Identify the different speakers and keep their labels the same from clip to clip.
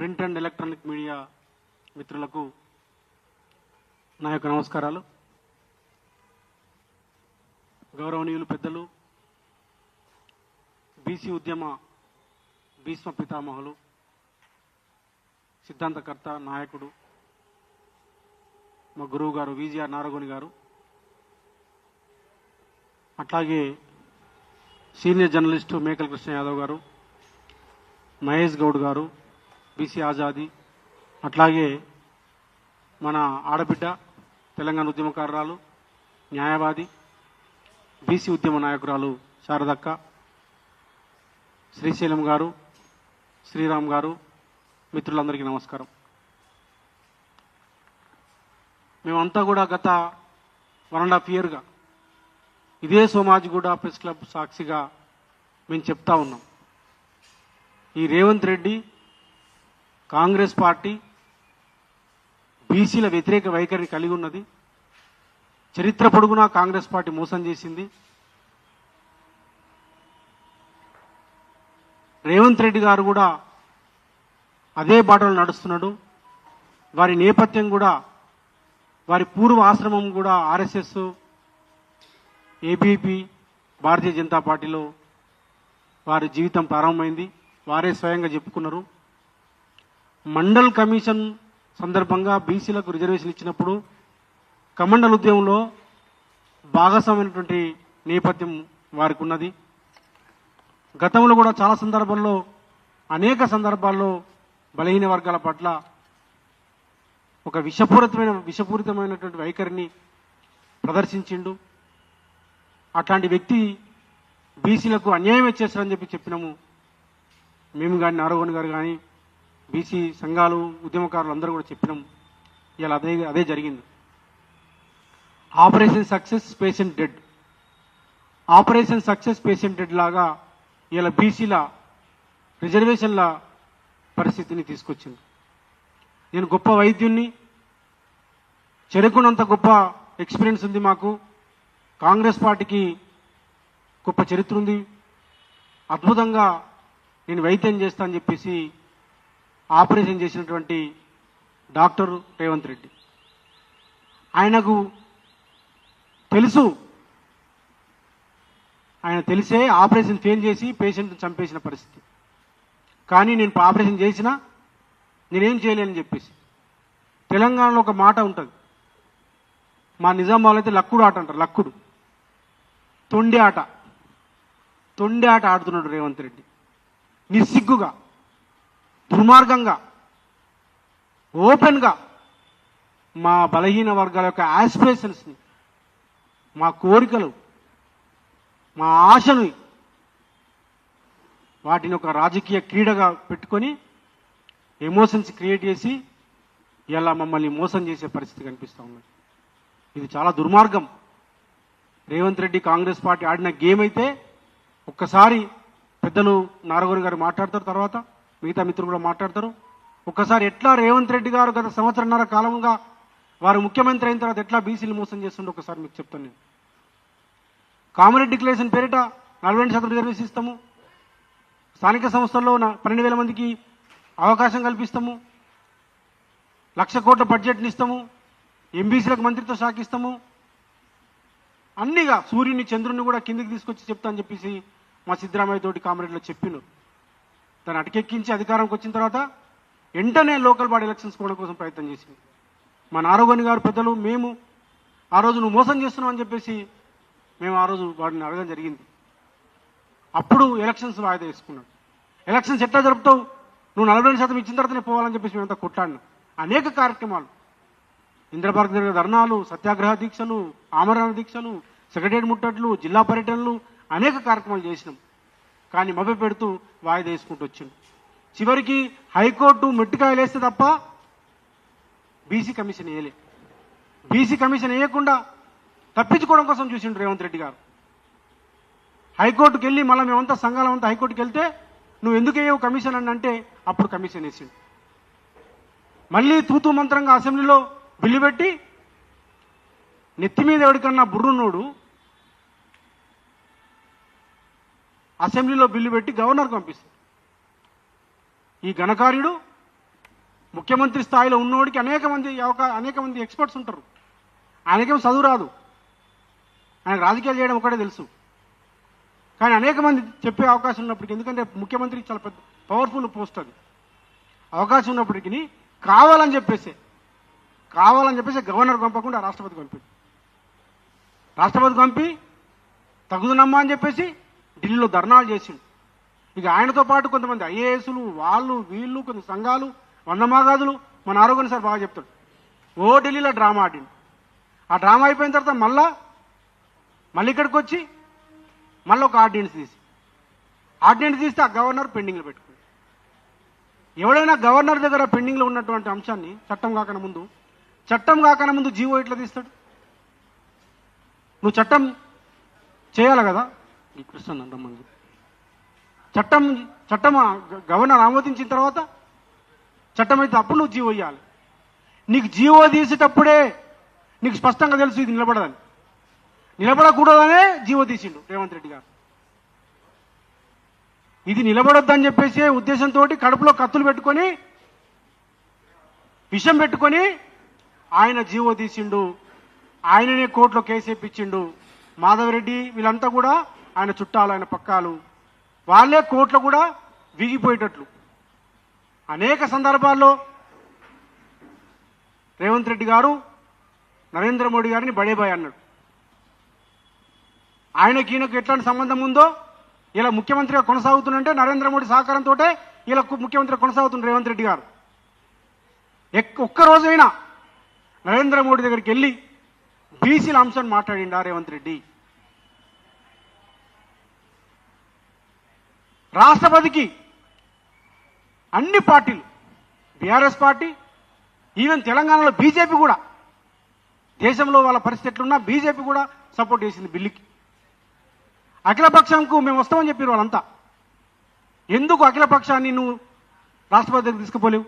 Speaker 1: Print and electronic media మిత్రులకు నా యొక్క నమస్కారాలు. గౌరవనీయులు పెద్దలు, బీసీ ఉద్యమ భీష్మ పితామహులు, సిద్ధాంతకర్త, నాయకుడు, మా గురువు గారు విజిఆర్ నారగోని గారు, అట్లాగే సీనియర్ జర్నలిస్టు మేకల కృష్ణ యాదవ్ గారు, మహేష్ గౌడ్ గారు, బీసీ ఆజాదీ, అట్లాగే మన ఆడబిడ్డ తెలంగాణ ఉద్యమకారురాలు, న్యాయవాది, బీసీ ఉద్యమ నాయకురాలు శారదక్క, శ్రీశైలం గారు, శ్రీరామ్ గారు, మిత్రులందరికీ నమస్కారం. మేమంతా కూడా గత 1.5 yearగా ఇదే సోమాజిగూడ ప్రెస్ క్లబ్ సాక్షిగా మేము చెప్తా ఉన్నాం, ఈ రేవంత్ రెడ్డి కాంగ్రెస్ పార్టీ బీసీల వ్యతిరేక వైఖరిని కలిగి ఉన్నది. చరిత్ర పొడుగునా కాంగ్రెస్ పార్టీ మోసం చేసింది. రేవంత్ రెడ్డి గారు కూడా అదే బాటలో నడుస్తున్నాడు. వారి నేపథ్యం కూడా, వారి పూర్వ ఆశ్రమం కూడా ఆర్ఎస్ఎస్, ఏబీపీ, భారతీయ జనతా పార్టీలో వారి జీవితం ప్రారంభమైంది. వారే స్వయంగా చెప్పుకున్నారు. మండల్ కమిషన్ సందర్భంగా బీసీలకు రిజర్వేషన్ ఇచ్చినప్పుడు కమండల్ ఉద్యమంలో భాగస్వామైనటువంటి నేపథ్యం వారికి ఉన్నది. గతంలో కూడా చాలా సందర్భాల్లో, అనేక సందర్భాల్లో బలహీన వర్గాల పట్ల ఒక విషపూరితమైనటువంటి వైఖరిని ప్రదర్శించిండు. అట్లాంటి వ్యక్తి బీసీలకు అన్యాయం చేస్తారని చెప్పినాము. మేము కానీ, నారాయణ గారు కానీ, బీసీ సంఘాలు, ఉద్యమకారులు అందరూ కూడా చెప్పినాం. ఇలా అదే జరిగింది. Operation success patient dead, operation success patient dead లాగా ఇలా బీసీల రిజర్వేషన్ల పరిస్థితిని తీసుకొచ్చింది. నేను గొప్ప వైద్యుణ్ణి, చెరుకునంత గొప్ప ఎక్స్పీరియన్స్ ఉంది మాకు, కాంగ్రెస్ పార్టీకి గొప్ప చరిత్ర ఉంది, అద్భుతంగా నేను వైద్యం చేస్తా అని చెప్పేసి ఆపరేషన్ చేసినటువంటి డాక్టర్ రేవంత్ రెడ్డి. ఆయనకు తెలుసు, ఆయన తెలిసే ఆపరేషన్ ఫెయిల్ చేసి పేషెంట్ని చంపేసిన పరిస్థితి. కానీ నేను ఆపరేషన్ చేసినా నేనేం చేయలేనని చెప్పేసి. తెలంగాణలో ఒక మాట ఉంటుంది, మా నిజామాబాద్లో అయితే లక్కుడు ఆట అంటారు. లక్కుడు, తొండి ఆట ఆడుతున్నాడు రేవంత్ రెడ్డి. నిస్సిగ్గుగా, దుర్మార్గంగా, ఓపెన్గా మా బలహీన వర్గాల యొక్క ఆస్పిరేషన్స్ని, మా కోరికలు, మా ఆశను, వాటిని ఒక రాజకీయ క్రీడగా పెట్టుకొని ఎమోషన్స్ క్రియేట్ చేసి ఇలా మమ్మల్ని మోసం చేసే పరిస్థితి కనిపిస్తూ ఉన్నది. ఇది చాలా దుర్మార్గం. రేవంత్ రెడ్డి కాంగ్రెస్ పార్టీ ఆడిన గేమ్ అయితే ఒక్కసారి పెద్దలు నారగోని గారు మాట్లాడతారు, తర్వాత మిగతా మిత్రులు కూడా మాట్లాడతారు. ఒక్కసారి ఎట్లా రేవంత్ రెడ్డి గారు గత 1.5 కాలంగా వారు ముఖ్యమంత్రి అయిన తర్వాత ఎట్లా బీసీలు మోసం చేస్తుండే ఒకసారి మీకు చెప్తాను. నేను కామన్ డిక్లరేషన్ పేరిట 42% రిజర్వేషన్ ఇస్తాము, స్థానిక సంస్థల్లో 12,000 మందికి అవకాశం కల్పిస్తాము, 1,00,000 కోట్ల బడ్జెట్ని ఇస్తాము, ఎంబీసీలకు మంత్రిత్వ శాఖ ఇస్తాము, అన్నిగా సూర్యుని చంద్రుని కూడా కిందికి తీసుకొచ్చి చెప్తా అని చెప్పేసి మా సిద్ధరామయ్య తోటి కామరెడ్డిలో చెప్పినారు. దాన్ని అటకెక్కించి అధికారంకి వచ్చిన తర్వాత వెంటనే లోకల్ బాడీ ఎలక్షన్స్ కోవడం కోసం ప్రయత్నం చేసింది. మా నారగోని గారు పెద్దలు, మేము ఆ రోజు నువ్వు మోసం చేస్తున్నావు అని చెప్పేసి మేము ఆ రోజు వాడిని అడగడం జరిగింది. అప్పుడు ఎలక్షన్స్ వాయిదా వేసుకున్నాడు. ఎలక్షన్స్ ఎట్లా జరుపుతావు, నువ్వు 42% ఇచ్చిన తర్వాతనే పోవాలని చెప్పేసి మేమంతా కొట్లాడినాం. అనేక కార్యక్రమాలు, ఇంద్రపార్క్ దగ్గర ధర్నాలు, సత్యాగ్రహ దీక్షలు, ఆమరణ దీక్షలు, సెక్రటేరియట్ ముట్టట్లు, జిల్లా పర్యటనలు, అనేక కార్యక్రమాలు చేసినాం. కానీ మభ్య పెడుతూ వాయిదా వేసుకుంటూ వచ్చింది. చివరికి హైకోర్టు మెట్టికాయలు వేస్తే తప్ప బీసీ కమిషన్ వేయలే. బీసీ కమిషన్ వేయకుండా తప్పించుకోవడం కోసం చూసిండు రేవంత్ రెడ్డి గారు. హైకోర్టుకు వెళ్ళి మళ్ళీ మేమంతా సంఘాలమంతా హైకోర్టుకు వెళ్తే నువ్వు ఎందుకు వేయవు కమిషన్ అని అంటే అప్పుడు కమిషన్ వేసిండు. మళ్ళీ తూతూ మంత్రంగా అసెంబ్లీలో బిల్లు పెట్టి నెత్తి మీద ఎవరికన్నా బుర్రున్నోడు అసెంబ్లీలో బిల్లు పెట్టి గవర్నర్కి పంపిస్తాడు. ఈ ఘనకార్యుడు ముఖ్యమంత్రి స్థాయిలో ఉన్నోడికి అనేక మంది ఎక్స్పర్ట్స్ ఉంటారు. ఆయనకేం చదువు రాదు, ఆయనకు రాజకీయాలు చేయడం ఒకటే తెలుసు. కానీ అనేక మంది చెప్పే అవకాశం ఉన్నప్పటికీ, ఎందుకంటే ముఖ్యమంత్రికి చాలా పెద్ద పవర్ఫుల్ పోస్ట్ అది, అవకాశం ఉన్నప్పటికీ కావాలని చెప్పేసి గవర్నర్ పంపకుండా రాష్ట్రపతికి పంపి తగుదనమ్మా అని చెప్పేసి ఢిల్లీలో ధర్నాలు చేసిండు. ఇక ఆయనతో పాటు కొంతమంది ఐఏఎస్లు, వాళ్ళు వీళ్ళు, కొన్ని సంఘాలు, వందమాగాదులు, మన ఆరోగ్యం సార్ బాగా చెప్తాడు, ఢిల్లీలో డ్రామా ఆడిండు. ఆ డ్రామా అయిపోయిన తర్వాత మళ్ళీ ఇక్కడికి వచ్చి మళ్ళీ ఒక ఆర్డినెన్స్ తీస్తే ఆ గవర్నర్ పెండింగ్లో పెట్టుకుంది. ఎవడైనా గవర్నర్ దగ్గర పెండింగ్లో ఉన్నటువంటి అంశాన్ని చట్టం కాకన ముందు జీవో ఎట్లా తీస్తాడు? నువ్వు చట్టం చేయాలి కదా. ఈ కృష్ణ రమ్మని చట్టం గవర్నర్ ఆమోదించిన తర్వాత చట్టం అయితే అప్పుడు నువ్వు జీవో ఇవ్వాలి. నీకు జీవో తీసేటప్పుడే నీకు స్పష్టంగా తెలుసు ఇది నిలబడకూడదనే జీవో తీసిండు రేవంత్ రెడ్డి గారు. ఇది నిలబడొద్దని చెప్పేసి ఉద్దేశంతో కడుపులో కత్తులు పెట్టుకొని విషం పెట్టుకొని ఆయన జీవో తీసిండు. ఆయననే కోర్టులో కేసు వేయించిండు. మాధవరెడ్డి వీళ్ళంతా కూడా ఆయన చుట్టాలు, ఆయన పక్కాలు, వాళ్ళే కోర్టులో కూడా విగిపోయేటట్లు అనేక సందర్భాల్లో రేవంత్ రెడ్డి గారు నరేంద్ర మోడీ గారిని బడేబాయ్ అన్నాడు. ఆయనకి ఈయనకు ఎట్లాంటి సంబంధం ఉందో ఇలా ముఖ్యమంత్రిగా కొనసాగుతుందంటే నరేంద్ర మోడీ సహకారంతో ఇలా ముఖ్యమంత్రిగా కొనసాగుతుంది రేవంత్ రెడ్డి గారు. ఒక్కరోజైనా నరేంద్ర మోడీ దగ్గరికి వెళ్ళి బీసీల అంశాన్ని మాట్లాడిండా రేవంత్ రెడ్డి? రాష్ట్రపతికి అన్ని పార్టీలు, బీఆర్ఎస్ పార్టీ, ఈవెన్ తెలంగాణలో బీజేపీ కూడా, దేశంలో వాళ్ళ పరిస్థితి ఎట్లున్నా బీజేపీ కూడా సపోర్ట్ చేసింది బిల్లుకి. అఖిలపక్షంకు మేము వస్తామని చెప్పారు వాళ్ళంతా. ఎందుకు అఖిలపక్షాన్ని నువ్వు రాష్ట్రపతి దగ్గరికి తీసుకుపోలేవు?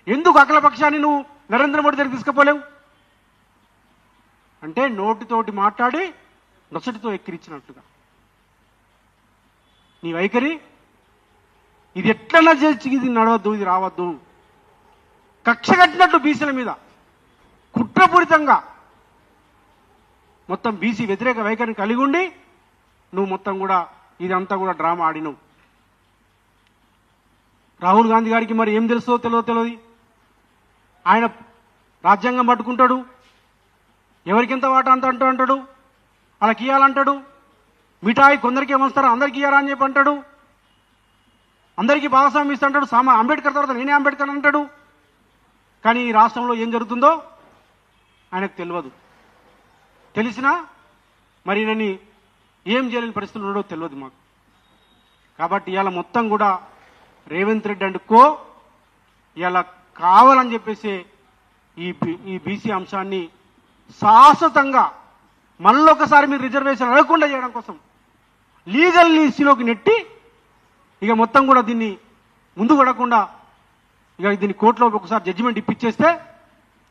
Speaker 1: ఎందుకు అఖిలపక్షాన్ని నువ్వు నరేంద్ర మోడీ దగ్గరికి తీసుకుపోలేవు? అంటే నోటితోటి మాట్లాడి నొసటితో ఎక్కిరించినట్టుగా నీ వైఖరి. ఇది ఎట్లన్నా చేసి ఇది నడవద్దు, ఇది రావద్దు. కక్ష కట్టినట్టు బీసీల మీద కుట్రపూరితంగా మొత్తం బీసీ వ్యతిరేక వైఖరిని కలిగి ఉండి నువ్వు మొత్తం కూడా ఇదంతా కూడా డ్రామా ఆడినవు. రాహుల్ గాంధీ గారికి మరి ఏం తెలుసో తెలియదు. ఆయన రాజ్యాంగం పట్టుకుంటాడు, ఎవరికింత వాటా అంత అంటాడు, వాళ్ళకి ఇవ్వాలంటాడు. మిఠాయి కొందరికి ఏమొస్తారో అందరికి ఇవ్వరా అని చెప్పి అంటాడు. అందరికీ భాగస్వామ్యం ఇస్తుంటాడు. అంబేద్కర్ తర్వాత నేనే అంబేద్కర్ అంటాడు. కానీ ఈ రాష్ట్రంలో ఏం జరుగుతుందో ఆయనకు తెలియదు. తెలిసినా మరి నన్ను ఏం చేయలేని పరిస్థితులు ఉండడో తెలియదు మాకు. కాబట్టి ఇవాళ మొత్తం కూడా రేవంత్ రెడ్డి అండ్ కో ఇవాళ కావాలని చెప్పేసి ఈ బీసీ అంశాన్ని శాశ్వతంగా మళ్ళొకసారి మీరు రిజర్వేషన్ అడగకుండా చేయడం కోసం లీగల్ లిస్టులోకి నెట్టి ఇక మొత్తం కూడా దీన్ని ముందు పడకుండా ఇక దీన్ని కోర్టులో ఒకసారి జడ్జిమెంట్ ఇప్పించేస్తే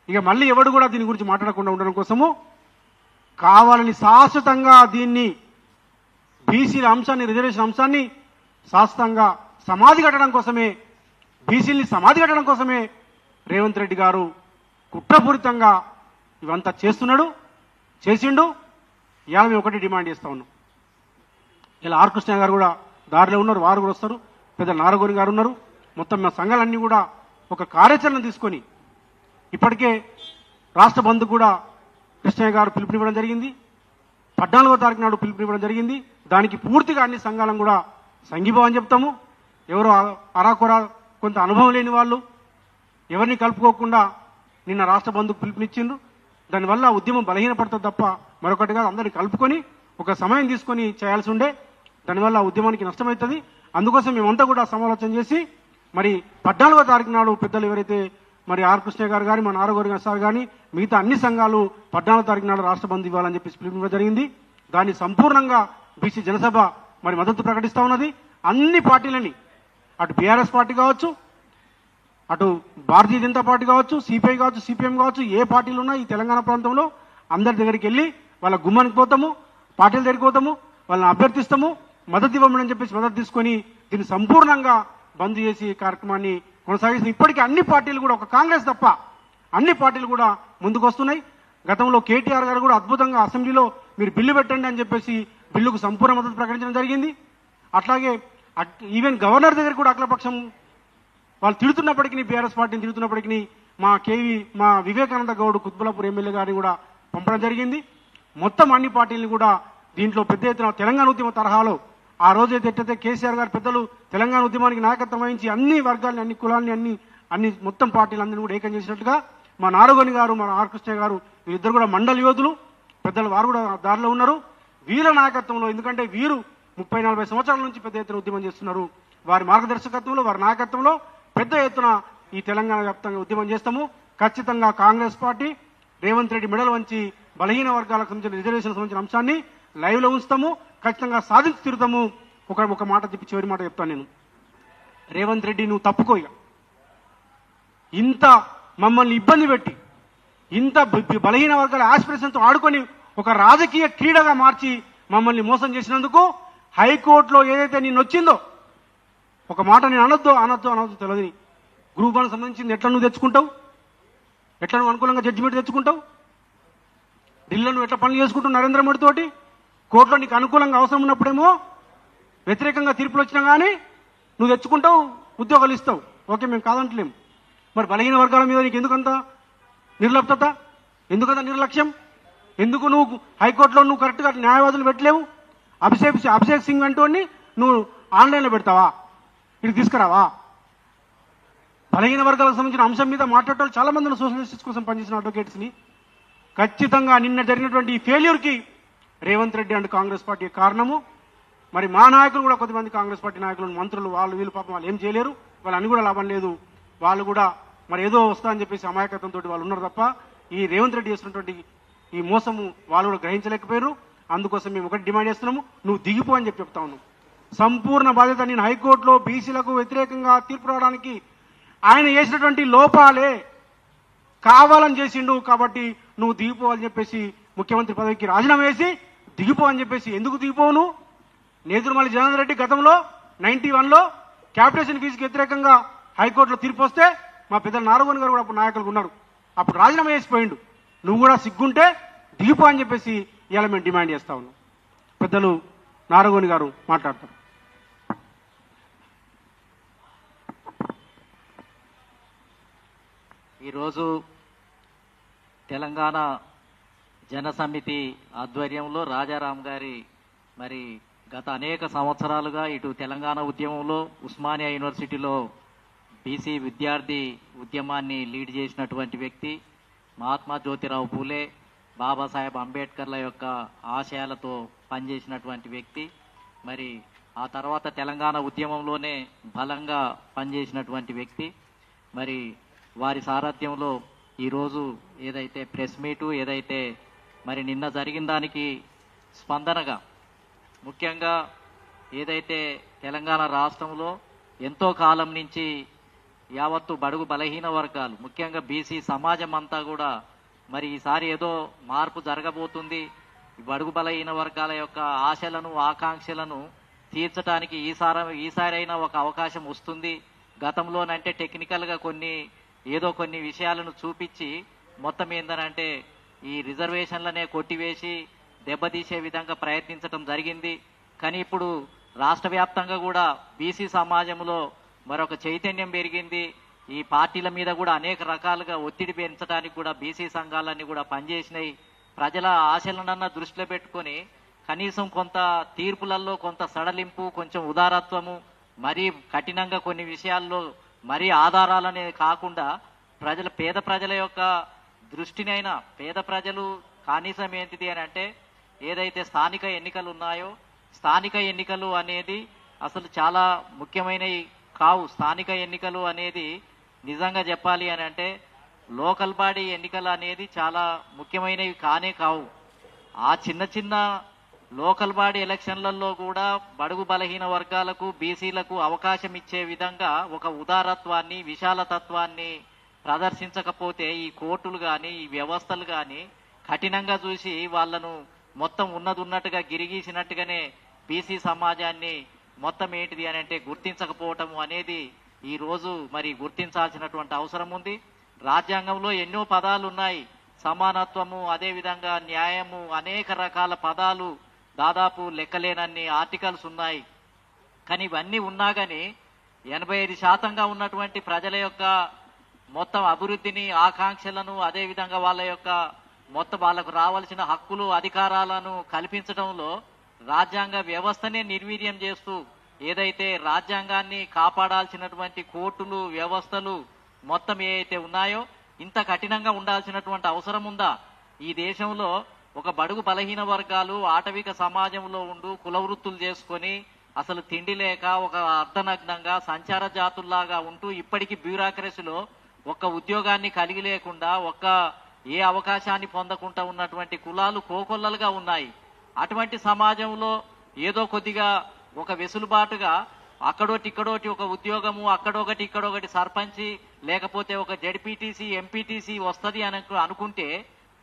Speaker 1: ఇక మళ్ళీ ఎవడు కూడా దీని గురించి మాట్లాడకుండా ఉండడం కోసము కావాలని శాశ్వతంగా దీన్ని బీసీల అంశాన్ని, రిజర్వేషన్ అంశాన్ని శాశ్వతంగా సమాధి కట్టడం కోసమే, బీసీలని సమాధి కట్టడం కోసమే రేవంత్ రెడ్డి గారు కుట్రపూరితంగా ఇవంతా చేసిండు. ఇవాళ మేము ఒకటి డిమాండ్ చేస్తా ఉన్నాం. ఇలా ఆర్ కృష్ణ గారు కూడా దారిలో ఉన్నారు, వారు కూడా వస్తారు. పెద్ద నారగోని గారు ఉన్నారు. మొత్తం మా సంఘాలన్నీ కూడా ఒక కార్యాచరణ తీసుకొని ఇప్పటికే రాష్ట్ర బంద్ కూడా కృష్ణయ్య గారు పిలుపునివ్వడం జరిగింది. 14వ తారీఖు నాడు పిలుపునివ్వడం జరిగింది. దానికి పూర్తిగా అన్ని సంఘాలను కూడా సంఘీభావం చెప్తాము. ఎవరో అరాకొరా కొంత అనుభవం లేని వాళ్ళు ఎవరిని కలుపుకోకుండా నిన్న రాష్ట్ర బంధుకు పిలుపునిచ్చిండ్రు. దానివల్ల ఉద్యమం బలహీనపడుతుంది తప్ప మరొకటిగా అందరినీ కలుపుకొని ఒక సమయం తీసుకొని చేయాల్సి ఉండే. దానివల్ల ఉద్యమానికి నష్టమవుతుంది. అందుకోసం మేమంతా కూడా సమాలోచన చేసి మరి 14వ తారీఖు నాడు పెద్దలు ఎవరైతే మరి ఆర్ కృష్ణ గారు కానీ మన నారగోరి సార్ కానీ మిగతా అన్ని సంఘాలు 14వ తారీఖు నాడు రాష్ట్ర బంద్ ఇవ్వాలని చెప్పి పిలుపునివ్వడం జరిగింది. దాన్ని సంపూర్ణంగా బీసీ జనసభ మరి మద్దతు ప్రకటిస్తూ ఉన్నది. అన్ని పార్టీలని, అటు బీఆర్ఎస్ పార్టీ కావచ్చు, అటు భారతీయ జనతా పార్టీ కావచ్చు, సిపిఐ కావచ్చు, సిపిఎం కావచ్చు, ఏ పార్టీలు ఉన్నా ఈ తెలంగాణ ప్రాంతంలో అందరి దగ్గరికి వెళ్ళి వాళ్ళ గుమ్మానికి పోతాము, పార్టీల దగ్గరికి పోతాము, వాళ్ళని అభ్యర్థిస్తాము, మద్దతు ఇవ్వమని చెప్పేసి మద్దతు తీసుకొని దీన్ని సంపూర్ణంగా బంద్ చేసి కార్యక్రమాన్ని కొనసాగిస్తుంది. ఇప్పటికీ అన్ని పార్టీలు కూడా, ఒక కాంగ్రెస్ తప్ప అన్ని పార్టీలు కూడా ముందుకు వస్తున్నాయి. గతంలో కేటీఆర్ గారు కూడా అద్భుతంగా అసెంబ్లీలో మీరు బిల్లు పెట్టండి అని చెప్పేసి బిల్లుకు సంపూర్ణ మద్దతు ప్రకటించడం జరిగింది. అట్లాగే ఈవెన్ గవర్నర్ దగ్గర కూడా అఖిలపక్షం వాళ్ళు తిడుతున్నప్పటికీ, బీఆర్ఎస్ పార్టీని తిడుతున్నప్పటికీ మా వివేకానంద గౌడ్ కుత్బులాపూర్ ఎమ్మెల్యే గారిని కూడా పంపడం జరిగింది. మొత్తం అన్ని పార్టీలను కూడా దీంట్లో పెద్ద ఎత్తున తెలంగాణ ఉద్యమ తరహాలో ఆ రోజైతే ఎట్టయితే కేసీఆర్ గారి పెద్దలు తెలంగాణ ఉద్యమానికి నాయకత్వం వహించి అన్ని వర్గాల్ని, అన్ని కులాల్ని, అన్ని మొత్తం పార్టీలందరినీ కూడా ఏకం చేసినట్టుగా మా నారగోని గారు, మా ఆర్ కృష్ణ గారు వీరిద్దరు కూడా మండలి యోధులు పెద్దలు, వారు కూడా దారిలో ఉన్నారు. వీళ్ళ నాయకత్వంలో, ఎందుకంటే వీరు 30-40 సంవత్సరాల నుంచి పెద్ద ఎత్తున ఉద్యమం చేస్తున్నారు. వారి మార్గదర్శకత్వంలో, వారి నాయకత్వంలో పెద్ద ఎత్తున ఈ తెలంగాణ వ్యాప్తంగా ఉద్యమం చేస్తాము. ఖచ్చితంగా కాంగ్రెస్ పార్టీ రేవంత్ రెడ్డి మెడల్ వంచి బలహీన వర్గాలకు సంబంధించిన రిజర్వేషన్ సంబంధించిన అంశాన్ని లైవ్ లో ఉంచుతాము. ఖచ్చితంగా సాధించి తీరుతాము. ఒక మాట చెప్పి చివరి మాట చెప్తాను నేను. రేవంత్ రెడ్డి నువ్వు తప్పుకోగా, ఇంత మమ్మల్ని ఇబ్బంది పెట్టి, ఇంత బలహీన వర్గాల ఆస్పిరేషన్తో ఆడుకొని ఒక రాజకీయ క్రీడగా మార్చి మమ్మల్ని మోసం చేసినందుకు హైకోర్టులో ఏదైతే నిన్ను వచ్చిందో, ఒక మాట నేను అనొద్దు తెలియదు. గ్రూప్ 1 సంబంధించింది ఎట్లా నువ్వు తెచ్చుకుంటావు, ఎట్లా నువ్వు అనుకూలంగా జడ్జిమెంట్ తెచ్చుకుంటావు, ఢిల్లీలో నువ్వు ఎట్లా పనులు చేసుకుంటావు నరేంద్ర మోడీ తోటి, కోర్టులో నీకు అనుకూలంగా అవసరం ఉన్నప్పుడేమో వ్యతిరేకంగా తీర్పులు వచ్చినా కానీ నువ్వు తెచ్చుకుంటావు, ఉద్యోగాలు ఇస్తావు. ఓకే, మేము కాదంటలేము. మరి బలహీన వర్గాల మీద నీకు ఎందుకంత నిర్లప్తత, ఎందుకంత నిర్లక్ష్యం? ఎందుకు నువ్వు హైకోర్టులో నువ్వు కరెక్ట్గా న్యాయవాదులు పెట్టలేవు? అభిషేక్ సింగ్ అంటోని నువ్వు ఆన్లైన్లో పెడతావా, ఇది తీసుకురావా? బలహీన వర్గాలకు సంబంధించిన అంశం మీద మాట్లాడటం చాలా మంది సోషల్ జస్టిస్ కోసం పనిచేసిన అడ్వకేట్స్ని ఖచ్చితంగా నిన్న జరిగినటువంటి ఈ ఫెయిల్యూర్కి రేవంత్ రెడ్డి అండ్ కాంగ్రెస్ పార్టీ కారణము. మరి మా నాయకులు కూడా, కొద్దిమంది కాంగ్రెస్ పార్టీ నాయకులు, మంత్రులు, వీళ్ళు పాపం వాళ్ళు ఏం చేయలేరు, వాళ్ళు అని కూడా లాభం లేదు. వాళ్ళు కూడా మరి ఏదో వస్తా అని చెప్పేసి అమాయకత్వంతో వాళ్ళు ఉన్నారు తప్ప ఈ రేవంత్ రెడ్డి చేస్తున్నటువంటి ఈ మోసము వాళ్ళు కూడా గ్రహించలేకపోయారు. అందుకోసం మేము ఒకటి డిమాండ్ చేస్తున్నాము, నువ్వు దిగిపో అని చెప్తా ఉన్నావు. సంపూర్ణ బాధ్యత. నేను హైకోర్టులో బీసీలకు వ్యతిరేకంగా తీర్పు రావడానికి ఆయన చేసినటువంటి లోపాలే కావాలని చేసిండు. కాబట్టి నువ్వు దిగిపో అని చెప్పేసి ముఖ్యమంత్రి పదవికి రాజీనామా వేసి దిగిపో అని చెప్పేసి, ఎందుకు దిగిపోవు నువ్వు? నేదురుమల్లి జనార్దన్ రెడ్డి గతంలో 91లో క్యాపిటేషన్ ఫీజుకి వ్యతిరేకంగా హైకోర్టులో తీర్పు వస్తే మా పెద్దల నారగోని గారు కూడా అప్పుడు నాయకులు ఉన్నారు, అప్పుడు రాజీనామా చేసిపోయిండు. నువ్వు కూడా సిగ్గుంటే దిగిపో అని చెప్పేసి ఇవాళ మేము డిమాండ్ చేస్తా ఉన్నాం. పెద్దలు నారగోని గారు మాట్లాడతారు.
Speaker 2: ఈరోజు తెలంగాణ జన సమితి ఆధ్వర్యంలో రాజారాం గారి మరి గత అనేక సంవత్సరాలుగా ఇటు తెలంగాణ ఉద్యమంలో ఉస్మానియా యూనివర్సిటీలో బీసీ విద్యార్థి ఉద్యమాన్ని లీడ్ చేసినటువంటి వ్యక్తి, మహాత్మా జ్యోతిరావు పూలే, బాబాసాహెబ్ అంబేద్కర్ల యొక్క ఆశయాలతో పనిచేసినటువంటి వ్యక్తి. మరి ఆ తర్వాత తెలంగాణ ఉద్యమంలోనే బలంగా పనిచేసినటువంటి వ్యక్తి. మరి వారి సారథ్యంలో ఈరోజు ఏదైతే ప్రెస్ మీటు, ఏదైతే మరి నిన్న జరిగిన దానికి స్పందనగా ముఖ్యంగా ఏదైతే తెలంగాణ రాష్ట్రంలో ఎంతో కాలం నుంచి యావత్తు బడుగు బలహీన వర్గాలు, ముఖ్యంగా బీసీ సమాజం అంతా కూడా మరి ఈసారి ఏదో మార్పు జరగబోతుంది, బడుగు బలహీన వర్గాల యొక్క ఆశలను, ఆకాంక్షలను తీర్చడానికి ఈసారైనా ఒక అవకాశం వస్తుంది. గతంలోనంటే టెక్నికల్గా కొన్ని విషయాలను చూపించి మొత్తం ఏందనంటే ఈ రిజర్వేషన్లనే కొట్టివేసి దెబ్బతీసే విధంగా ప్రయత్నించడం జరిగింది. కానీ ఇప్పుడు రాష్ట్ర వ్యాప్తంగా కూడా బీసీ సమాజంలో మరొక చైతన్యం పెరిగింది. ఈ పార్టీల మీద కూడా అనేక రకాలుగా ఒత్తిడి పెంచడానికి కూడా బీసీ సంఘాలన్నీ కూడా పనిచేసినాయి. ప్రజల ఆశలనన్నా దృష్టిలో పెట్టుకొని కనీసం కొంత తీర్పులలో కొంత సడలింపు, కొంచెం ఉదారత్వము, మరీ కఠినంగా కొన్ని విషయాల్లో మరీ ఆధారాలనే కాకుండా పేద ప్రజల యొక్క దృష్టినైనా, పేద ప్రజలు కనీసం ఏంటిది అని అంటే ఏదైతే స్థానిక ఎన్నికలు ఉన్నాయో, స్థానిక ఎన్నికలు అనేది అసలు చాలా ముఖ్యమైనవి కావు. స్థానిక ఎన్నికలు అనేది నిజంగా చెప్పాలి అని అంటే లోకల్ బాడీ ఎన్నికలు అనేది చాలా ముఖ్యమైనవి కావు. ఆ చిన్న లోకల్ బాడీ ఎలక్షన్లలో కూడా బడుగు బలహీన వర్గాలకు, బీసీలకు అవకాశం ఇచ్చే విధంగా ఒక ఉదారత్వాన్ని, విశాలతత్వాన్ని ప్రదర్శించకపోతే ఈ కోర్టులు కానీ, ఈ వ్యవస్థలు కానీ కఠినంగా చూసి వాళ్లను మొత్తం ఉన్నట్టుగా గిరిగీసినట్టుగానే బీసీ సమాజాన్ని మొత్తం ఏంటిది అని అంటే గుర్తించకపోవటం అనేది ఈ రోజు మరి గుర్తించాల్సినటువంటి అవసరం ఉంది. రాజ్యాంగంలో ఎన్నో పదాలు ఉన్నాయి, సమానత్వము, అదేవిధంగా న్యాయము, అనేక రకాల పదాలు, దాదాపు లెక్కలేనన్ని ఆర్టికల్స్ ఉన్నాయి. కానీ ఇవన్నీ ఉన్నా కానీ 85% ఉన్నటువంటి ప్రజల యొక్క మొత్తం అభివృద్ధిని, ఆకాంక్షలను, అదేవిధంగా వాళ్ళ యొక్క మొత్తం వాళ్ళకు రావాల్సిన హక్కులు, అధికారాలను కల్పించడంలో రాజ్యాంగ వ్యవస్థనే నిర్వీర్యం చేస్తూ ఏదైతే రాజ్యాంగాన్ని కాపాడాల్సినటువంటి కోర్టులు, వ్యవస్థలు మొత్తం ఏవైతే ఉన్నాయో ఇంత కఠినంగా ఉండాల్సినటువంటి అవసరం ఉందా? ఈ దేశంలో ఒక బడుగు బలహీన వర్గాలు ఆటవిక సమాజంలో ఉంటూ కుల వృత్తులు చేసుకొని అసలు తిండి లేక ఒక అర్ధనగ్నంగా సంచార జాతుల్లాగా ఉంటూ ఇప్పటికీ బ్యూరోక్రసీలో ఒక్క ఉద్యోగాన్ని కలిగి లేకుండా ఒక్క ఏ అవకాశాన్ని పొందకుండా ఉన్నటువంటి కులాలు కోకొల్లలుగా ఉన్నాయి. అటువంటి సమాజంలో ఏదో కొద్దిగా ఒక వెసులుబాటుగా అక్కడోటి ఇక్కడోటి ఒక ఉద్యోగము, అక్కడొకటి ఇక్కడొకటి సర్పంచి, లేకపోతే ఒక జెడ్పీటీసీ, ఎంపీటీసీ వస్తుంది అని అనుకుంటే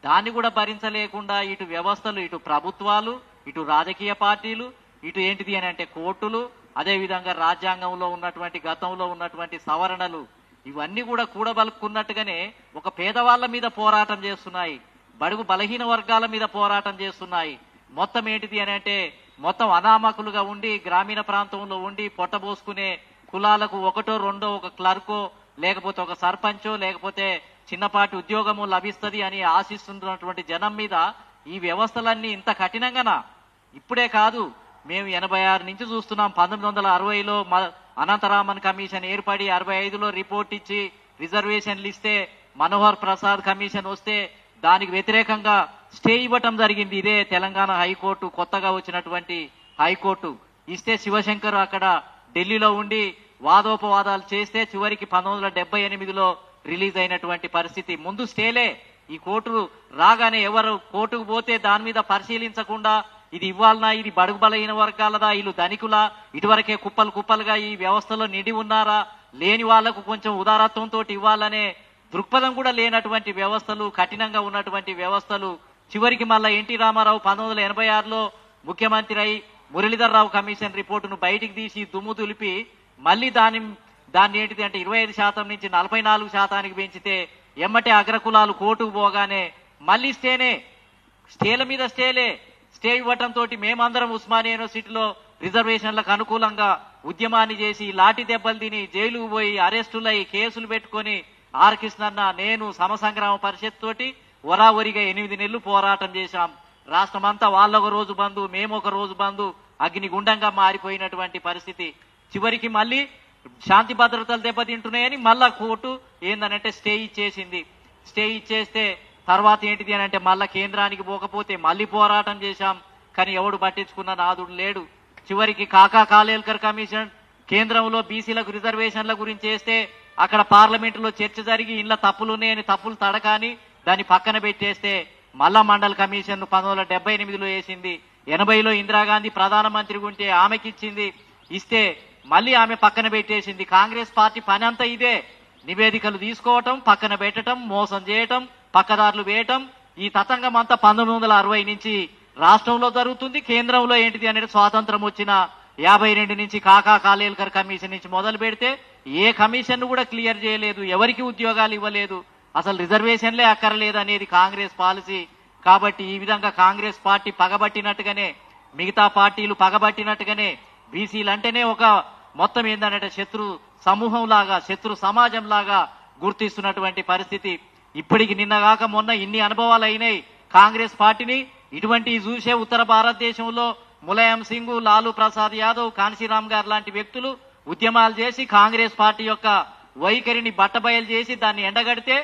Speaker 2: దాన్ని కూడా భరించలేకుండా ఇటు వ్యవస్థలు, ఇటు ప్రభుత్వాలు, ఇటు రాజకీయ పార్టీలు, ఇటు ఏంటిది అని అంటే కోర్టులు, అదేవిధంగా రాజ్యాంగంలో ఉన్నటువంటి గతంలో ఉన్నటువంటి సవరణలు ఇవన్నీ కూడా కూడబలుక్కున్నట్టుగానే ఒక పేదవాళ్ల మీద పోరాటం చేస్తున్నాయి, బడుగు బలహీన వర్గాల మీద పోరాటం చేస్తున్నాయి. మొత్తం ఏంటిది అని అంటే మొత్తం అనామకులుగా ఉండి గ్రామీణ ప్రాంతంలో ఉండి పొట్టబోసుకునే కులాలకు ఒకటో రెండో ఒక క్లర్కో, లేకపోతే ఒక సర్పంచో, లేకపోతే చిన్నపాటి ఉద్యోగము లభిస్తుంది అని ఆశిస్తున్నటువంటి జనం మీద ఈ వ్యవస్థలన్నీ ఇంత కఠినంగానా? ఇప్పుడే కాదు, మేము 86 నుంచి చూస్తున్నాం. 1960లో అనంతరామన్ కమిషన్ ఏర్పడి 65లో రిపోర్ట్ ఇచ్చి రిజర్వేషన్లు ఇస్తే మనోహర్ ప్రసాద్ కమిషన్ వస్తే దానికి వ్యతిరేకంగా స్టే ఇవ్వటం జరిగింది. ఇదే తెలంగాణ హైకోర్టు, కొత్తగా వచ్చినటువంటి హైకోర్టు ఇస్తే శివశంకర్ అక్కడ ఢిల్లీలో ఉండి వాదోపవాదాలు చేస్తే చివరికి 1978లో రిలీజ్ అయినటువంటి పరిస్థితి. ముందు స్టేలే. ఈ కోర్టు రాగానే ఎవరు కోర్టుకు పోతే దాని మీద పరిశీలించకుండా ఇది ఇవ్వాలనా, ఇది బడుగు బలహీన వర్గాలదా, వీళ్ళు ధనికులా, ఇటువరకే కుప్పలు కుప్పలుగా ఈ వ్యవస్థలో నిండి ఉన్నారా, లేని వాళ్లకు కొంచెం ఉదారత్వంతో ఇవ్వాలనే దృక్పథం కూడా లేనటువంటి వ్యవస్థలు, కఠినంగా ఉన్నటువంటి వ్యవస్థలు చివరికి మళ్ళా ఎన్టీ రామారావు 1986లో ముఖ్యమంత్రి అయి మురళీధర్ రావు కమిషన్ రిపోర్టును బయటికి తీసి దుమ్ము దులిపి మళ్ళీ దాన్ని ఏంటిది అంటే 25% నుంచి 44% పెంచితే ఎమ్మటే అగ్రకులాలు కోర్టుకు పోగానే మళ్ళీ స్టేల మీద స్టే ఇవ్వటంతో మేమందరం ఉస్మానియా యూనివర్సిటీలో రిజర్వేషన్లకు అనుకూలంగా ఉద్యమాన్ని చేసి లాఠీ దెబ్బలు తిని జైలుకు పోయి అరెస్టులై కేసులు పెట్టుకొని ఆర్ కృష్ణన్న, నేను సమసంగ్రామ పరిషత్ తోటి వరావరిగా 8 నెలలు పోరాటం చేశాం. రాష్ట్రమంతా వాళ్ళొక రోజు బంద్, మేము ఒక రోజు బంద్, అగ్నిగుండంగా మారిపోయినటువంటి పరిస్థితి. చివరికి మళ్ళీ శాంతి భద్రతలు దెబ్బతింటున్నాయని మళ్ళా కోర్టు ఏందనంటే స్టే ఇచ్చేసింది. స్టే ఇచ్చేస్తే తర్వాత ఏంటిది అని అంటే మళ్ళా కేంద్రానికి పోకపోతే మళ్ళీ పోరాటం చేశాం. కానీ ఎవడు పట్టించుకున్న నాదుడు లేడు. చివరికి కాకా కాలేల్కర్ కమిషన్ కేంద్రంలో బీసీలకు రిజర్వేషన్ల గురించి వేస్తే అక్కడ పార్లమెంటులో చర్చ జరిగి ఇంట్లో తప్పులున్నాయని తప్పులు తడకాని దాన్ని పక్కన పెట్టేస్తే మళ్ళా మండల్ కమిషన్ 1978లో వేసింది. 80లో ఇందిరాగాంధీ ప్రధానమంత్రి ఉంటే ఆమెకిచ్చింది. ఇస్తే మళ్ళీ ఆమె పక్కన పెట్టేసింది. కాంగ్రెస్ పార్టీ పని అంతా ఇదే, నివేదికలు తీసుకోవటం, పక్కన పెట్టడం, మోసం చేయటం, పక్కదారులు వేయటం. ఈ తతంగం అంతా 1960 నుంచి రాష్ట్రంలో జరుగుతుంది. కేంద్రంలో ఏంటిది అనేది స్వాతంత్రం వచ్చిన 52 నుంచి కాకా కాలేల్కర్ కమిషన్ నుంచి మొదలు పెడితే ఏ కమిషన్ కూడా క్లియర్ చేయలేదు, ఎవరికి ఉద్యోగాలు ఇవ్వలేదు, అసలు రిజర్వేషన్లే అక్కర్లేదు అనేది కాంగ్రెస్ పాలసీ. కాబట్టి ఈ విధంగా కాంగ్రెస్ పార్టీ పగబట్టినట్టుగానే మిగతా పార్టీలు పగబట్టినట్టుగానే బీసీలు అంటేనే ఒక మొత్తం ఏంటంటే శత్రు సమూహం లాగా, శత్రు సమాజం లాగా గుర్తిస్తున్నటువంటి పరిస్థితి. ఇప్పటికి నిన్నగాక మొన్న ఇన్ని అనుభవాలు అయినాయి కాంగ్రెస్ పార్టీని. ఇటువంటి చూసే ఉత్తర భారతదేశంలో ములాయం సింగ్, లాలూ ప్రసాద్ యాదవ్, కాన్సీరామ్ గారు లాంటి వ్యక్తులు ఉద్యమాలు చేసి కాంగ్రెస్ పార్టీ యొక్క వైఖరిని బట్టబయలు చేసి దాన్ని ఎండగడితే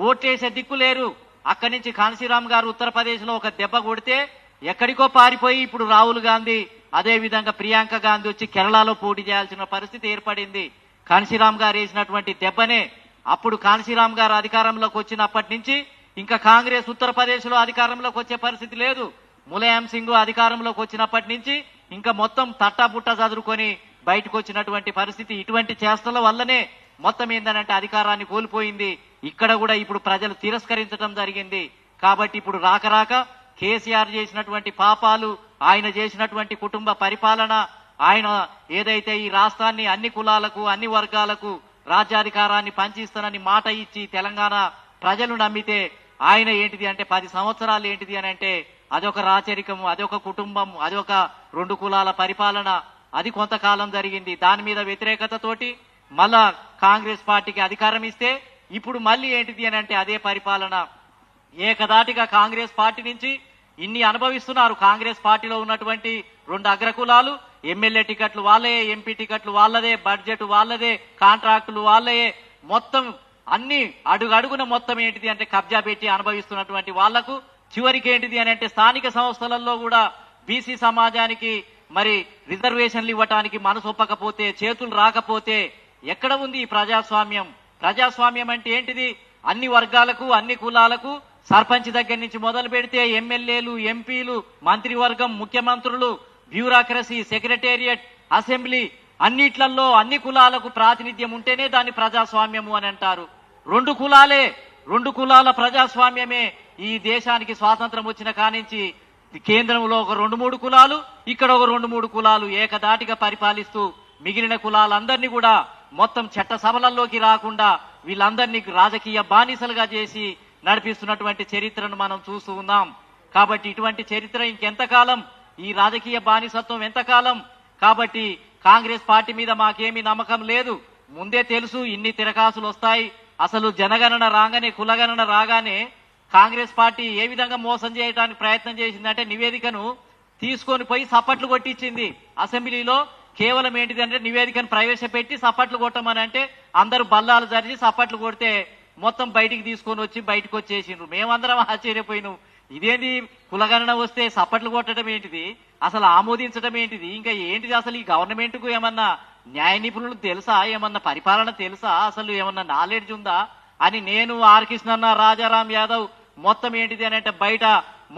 Speaker 2: ఓట్లేసే దిక్కు లేరు. అక్కడి నుంచి కాన్సీరామ్ గారు ఉత్తరప్రదేశ్ లో ఒక దెబ్బ కొడితే ఎక్కడికో పారిపోయి ఇప్పుడు రాహుల్ గాంధీ, అదే విధంగా ప్రియాంక గాంధీ వచ్చి కేరళలో పోటీ చేయాల్సిన పరిస్థితి ఏర్పడింది. కాన్సీరామ్ గారు వేసినటువంటి దెబ్బనే. అప్పుడు కాన్సీరామ్ గారు అధికారంలోకి వచ్చినప్పటి నుంచి ఇంకా కాంగ్రెస్ ఉత్తరప్రదేశ్ లో అధికారంలోకి వచ్చే పరిస్థితి లేదు. ములాయం సింగ్ అధికారంలోకి వచ్చినప్పటి నుంచి ఇంకా మొత్తం తట్టాబుట్ట చదువుకొని బయటకు వచ్చినటువంటి పరిస్థితి. ఇటువంటి చేష్టల వల్లనే మొత్తం ఏందనంటే అధికారాన్ని కోల్పోయింది. ఇక్కడ కూడా ఇప్పుడు ప్రజలు తిరస్కరించడం జరిగింది. కాబట్టి ఇప్పుడు రాక కేసీఆర్ చేసినటువంటి పాపాలు, ఆయన చేసినటువంటి కుటుంబ పరిపాలన, ఆయన ఏదైతే ఈ రాష్ట్రాన్ని అన్ని కులాలకు అన్ని వర్గాలకు రాజ్యాధికారాన్ని పంచిస్తానని మాట ఇచ్చి తెలంగాణ ప్రజలు నమ్మితే ఆయన ఏంటిది అంటే 10 సంవత్సరాలు ఏంటిది అని అంటే అదొక రాచరికము, అదొక కుటుంబం, అదొక 2 కులాల పరిపాలన, అది కొంతకాలం జరిగింది. దాని మీద వ్యతిరేకతతోటి మళ్ళా కాంగ్రెస్ పార్టీకి అధికారం ఇస్తే ఇప్పుడు మళ్ళీ ఏంటిది అని అంటే అదే పరిపాలన. ఏకదాటిగా కాంగ్రెస్ పార్టీ నుంచి ఇన్ని అనుభవిస్తున్నారు. కాంగ్రెస్ పార్టీలో ఉన్నటువంటి 2 అగ్రకులాలు ఎమ్మెల్యే టికెట్లు వాళ్ళే, ఎంపీ టికెట్లు వాళ్ళదే, బడ్జెట్ వాళ్ళదే, కాంట్రాక్టులు వాళ్ళే, మొత్తం అన్ని అడుగడుగున మొత్తం ఏంటిది అంటే కబ్జా పెట్టి అనుభవిస్తున్నటువంటి వాళ్లకు చివరికి ఏంటిది అని అంటే స్థానిక సంస్థలలో కూడా బీసీ సమాజానికి మరి రిజర్వేషన్లు ఇవ్వటానికి మనసు ఒప్పకపోతే, చేతులు రాకపోతే ఎక్కడ ఉంది ఈ ప్రజాస్వామ్యం? ప్రజాస్వామ్యం అంటే ఏంటిది? అన్ని వర్గాలకు అన్ని కులాలకు సర్పంచ్ దగ్గర నుంచి మొదలు పెడితే ఎమ్మెల్యేలు, ఎంపీలు, మంత్రివర్గం, ముఖ్యమంత్రులు, బ్యూరోక్రసీ, సెక్రటేరియట్, అసెంబ్లీ అన్నిట్లలో అన్ని కులాలకు ప్రాతినిధ్యం ఉంటేనే దాన్ని ప్రజాస్వామ్యము అని అంటారు. 2 కులాలే, 2 కులాల ప్రజాస్వామ్యమే ఈ దేశానికి స్వాతంత్రం వచ్చిన కానించి కేంద్రంలో ఒక 2-3 కులాలు, ఇక్కడ ఒక 2-3 కులాలు ఏకదాటిగా పరిపాలిస్తూ మిగిలిన కులాలందరినీ కూడా మొత్తం చట్ట సభలలోకి రాకుండా వీళ్ళందరినీ రాజకీయ బానిసలుగా చేసి నడిపిస్తున్నటువంటి చరిత్రను మనం చూస్తూ ఉన్నాం. కాబట్టి ఇటువంటి చరిత్ర ఇంకెంతకాలం? ఈ రాజకీయ బానిసత్వం ఎంతకాలం? కాబట్టి కాంగ్రెస్ పార్టీ మీద మాకేమీ నమ్మకం లేదు. ముందే తెలుసు ఇన్ని తిరకాసులు వస్తాయి. అసలు జనగణన రాగానే, కులగణన రాగానే కాంగ్రెస్ పార్టీ ఏ విధంగా మోసం చేయడానికి ప్రయత్నం చేసిందంటే నివేదికను తీసుకొని పోయి సప్పట్లు కొట్టించింది. అసెంబ్లీలో కేవలం ఏంటిదంటే నివేదికను ప్రవేశపెట్టి సప్పట్లు కొట్టమని అంటే అందరూ బల్లాలు జరిగి సప్పట్లు కొడితే మొత్తం బయటికి తీసుకొని వచ్చి బయటకు వచ్చేసిండ్రు. మేమందరం ఆశ్చర్యపోయినాం. ఇదేంటి కులగణన వస్తే సప్పట్లు కొట్టడం ఏంటిది, అసలు ఆమోదించడం ఏంటిది, ఇంకా ఏంటిది, అసలు ఈ గవర్నమెంట్ కు ఏమన్నా న్యాయ నిపుణులు తెలుసా, ఏమన్నా పరిపాలన తెలుసా, అసలు ఏమన్నా నాలెడ్జ్ ఉందా అని నేను, ఆర్ కృష్ణన్న, రాజారాం యాదవ్ మొత్తం ఏంటిది అని అంటే బయట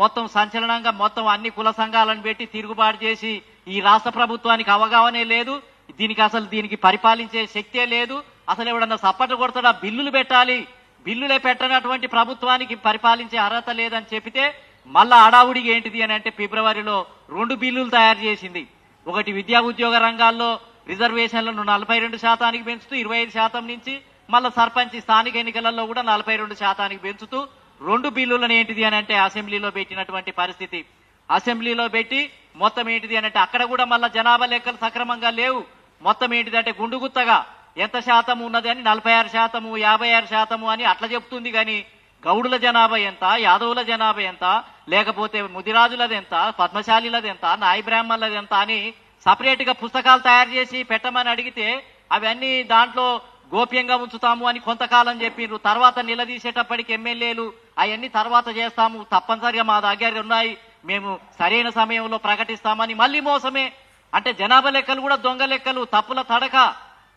Speaker 2: మొత్తం సంచలనంగా మొత్తం అన్ని కుల సంఘాలను పెట్టి తిరుగుబాటు చేసి ఈ రాష్ట్ర ప్రభుత్వానికి అవగాహనే లేదు, దీనికి పరిపాలించే శక్తే లేదు, అసలు ఎవడన్నా సప్పట్లు కొడతాడా, బిల్లులు పెట్టాలి, బిల్లులే పెట్టనటువంటి ప్రభుత్వానికి పరిపాలించే అర్హత లేదని చెప్పితే మళ్ళా అడావుడికి ఏంటిది అని అంటే ఫిబ్రవరిలో 2 బిల్లులు తయారు చేసింది. ఒకటి విద్యా ఉద్యోగ రంగాల్లో రిజర్వేషన్లను 42% పెంచుతూ 25% నుంచి మళ్ళా సర్పంచ్ స్థానిక ఎన్నికలలో కూడా 42% పెంచుతూ 2 బిల్లులను ఏంటిది అని అంటే అసెంబ్లీలో పెట్టినటువంటి పరిస్థితి. అసెంబ్లీలో పెట్టి మొత్తం ఏంటిది అని అంటే అక్కడ కూడా మళ్ళా జనాభా లెక్కలు సక్రమంగా లేవు. మొత్తం ఏంటిది అంటే గుండుగుత్తగా ఎంత శాతం ఉన్నది అని 46%, 56% అని అట్లా చెప్తుంది. కానీ గౌడుల జనాభా ఎంత, యాదవుల జనాభా ఎంత, లేకపోతే ముదిరాజులది ఎంత, పద్మశాలిలది ఎంత, నాయి బ్రాహ్మణులది ఎంత అని సపరేట్ గా పుస్తకాలు తయారు చేసి పెట్టమని అడిగితే అవన్నీ దాంట్లో గోప్యంగా ఉంచుతాము అని కొంతకాలం చెప్పిండ్రు. తర్వాత నిలదీసేటప్పటికి ఎమ్మెల్యేలు అవన్నీ తర్వాత చేస్తాము, తప్పనిసరిగా మా దగ్గర ఉన్నాయి, మేము సరైన సమయంలో ప్రకటిస్తామని మళ్ళీ మోసమే. అంటే జనాభా లెక్కలు కూడా దొంగ లెక్కలు, తప్పుల తడక.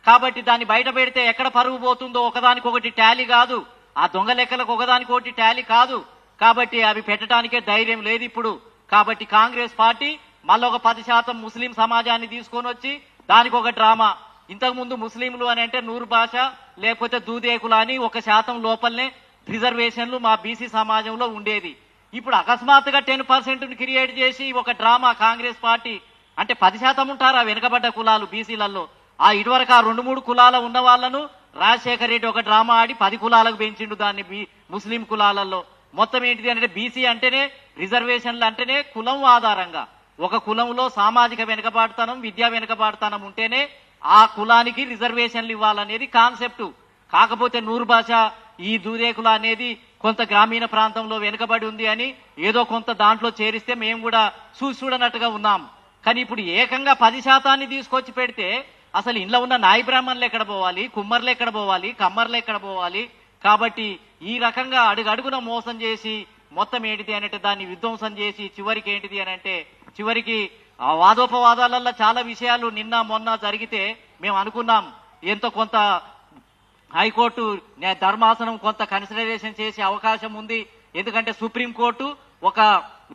Speaker 2: కాబట్టి దాన్ని బయట పెడితే ఎక్కడ పరుగు పోతుందో ఒకదానికొకటి టాలీ కాదు, ఆ దొంగ లెక్కలకు ఒకదానికొకటి టాలీ కాదు. కాబట్టి అవి పెట్టడానికే ధైర్యం లేదు ఇప్పుడు. కాబట్టి కాంగ్రెస్ పార్టీ మళ్ళీ ఒక 10% ముస్లిం సమాజాన్ని తీసుకొని వచ్చి దానికి ఒక డ్రామా. ఇంతకుముందు ముస్లింలు అని అంటే నూరు భాష లేకపోతే దూదేకులు అని 1% లోపలనే రిజర్వేషన్లు మా బీసీ సమాజంలో ఉండేది. ఇప్పుడు అకస్మాత్తుగా 10% క్రియేట్ చేసి ఒక డ్రామా కాంగ్రెస్ పార్టీ. అంటే 10% ఉంటారు ఆ వెనుకబడ్డ కులాలు బీసీలలో. ఆ ఇటువరకు ఆ 2-3 కులాల ఉన్న వాళ్లను రాజశేఖర్ రెడ్డి ఒక డ్రామా ఆడి 10 కులాలకు పెంచిండు దాన్ని ముస్లిం కులాలలో. మొత్తం ఏంటిది అంటే బీసీ అంటేనే రిజర్వేషన్లు అంటేనే కులం ఆధారంగా, ఒక కులంలో సామాజిక వెనుకబాటుతనం, విద్యా వెనుకబాటుతనం ఉంటేనే ఆ కులానికి రిజర్వేషన్లు ఇవ్వాలనేది కాన్సెప్ట్. కాకపోతే నూరు భాష ఈ దూదేకుల అనేది కొంత గ్రామీణ ప్రాంతంలో వెనుకబడి ఉంది అని ఏదో కొంత దాంట్లో చేరిస్తే మేము కూడా చూడనట్టుగా ఉన్నాం. కానీ ఇప్పుడు ఏకంగా 10% తీసుకొచ్చి పెడితే అసలు ఇంట్లో ఉన్న నాయి బ్రాహ్మణులు ఎక్కడ పోవాలి, కుమ్మర్లు ఎక్కడ పోవాలి, కమ్మర్లు ఎక్కడ పోవాలి? కాబట్టి ఈ రకంగా అడుగడుగున మోసం చేసి మొత్తం ఏంటిది అంటే దాన్ని విధ్వంసం చేసి చివరికి ఏంటిది అని అంటే చివరికి ఆ వాదోపవాదాలలో చాలా విషయాలు నిన్న మొన్న జరిగితే మేము అనుకున్నాం ఎంతో కొంత హైకోర్టు ధర్మాసనం కొంత కన్సిడరేషన్ చేసే అవకాశం ఉంది. ఎందుకంటే సుప్రీంకోర్టు ఒక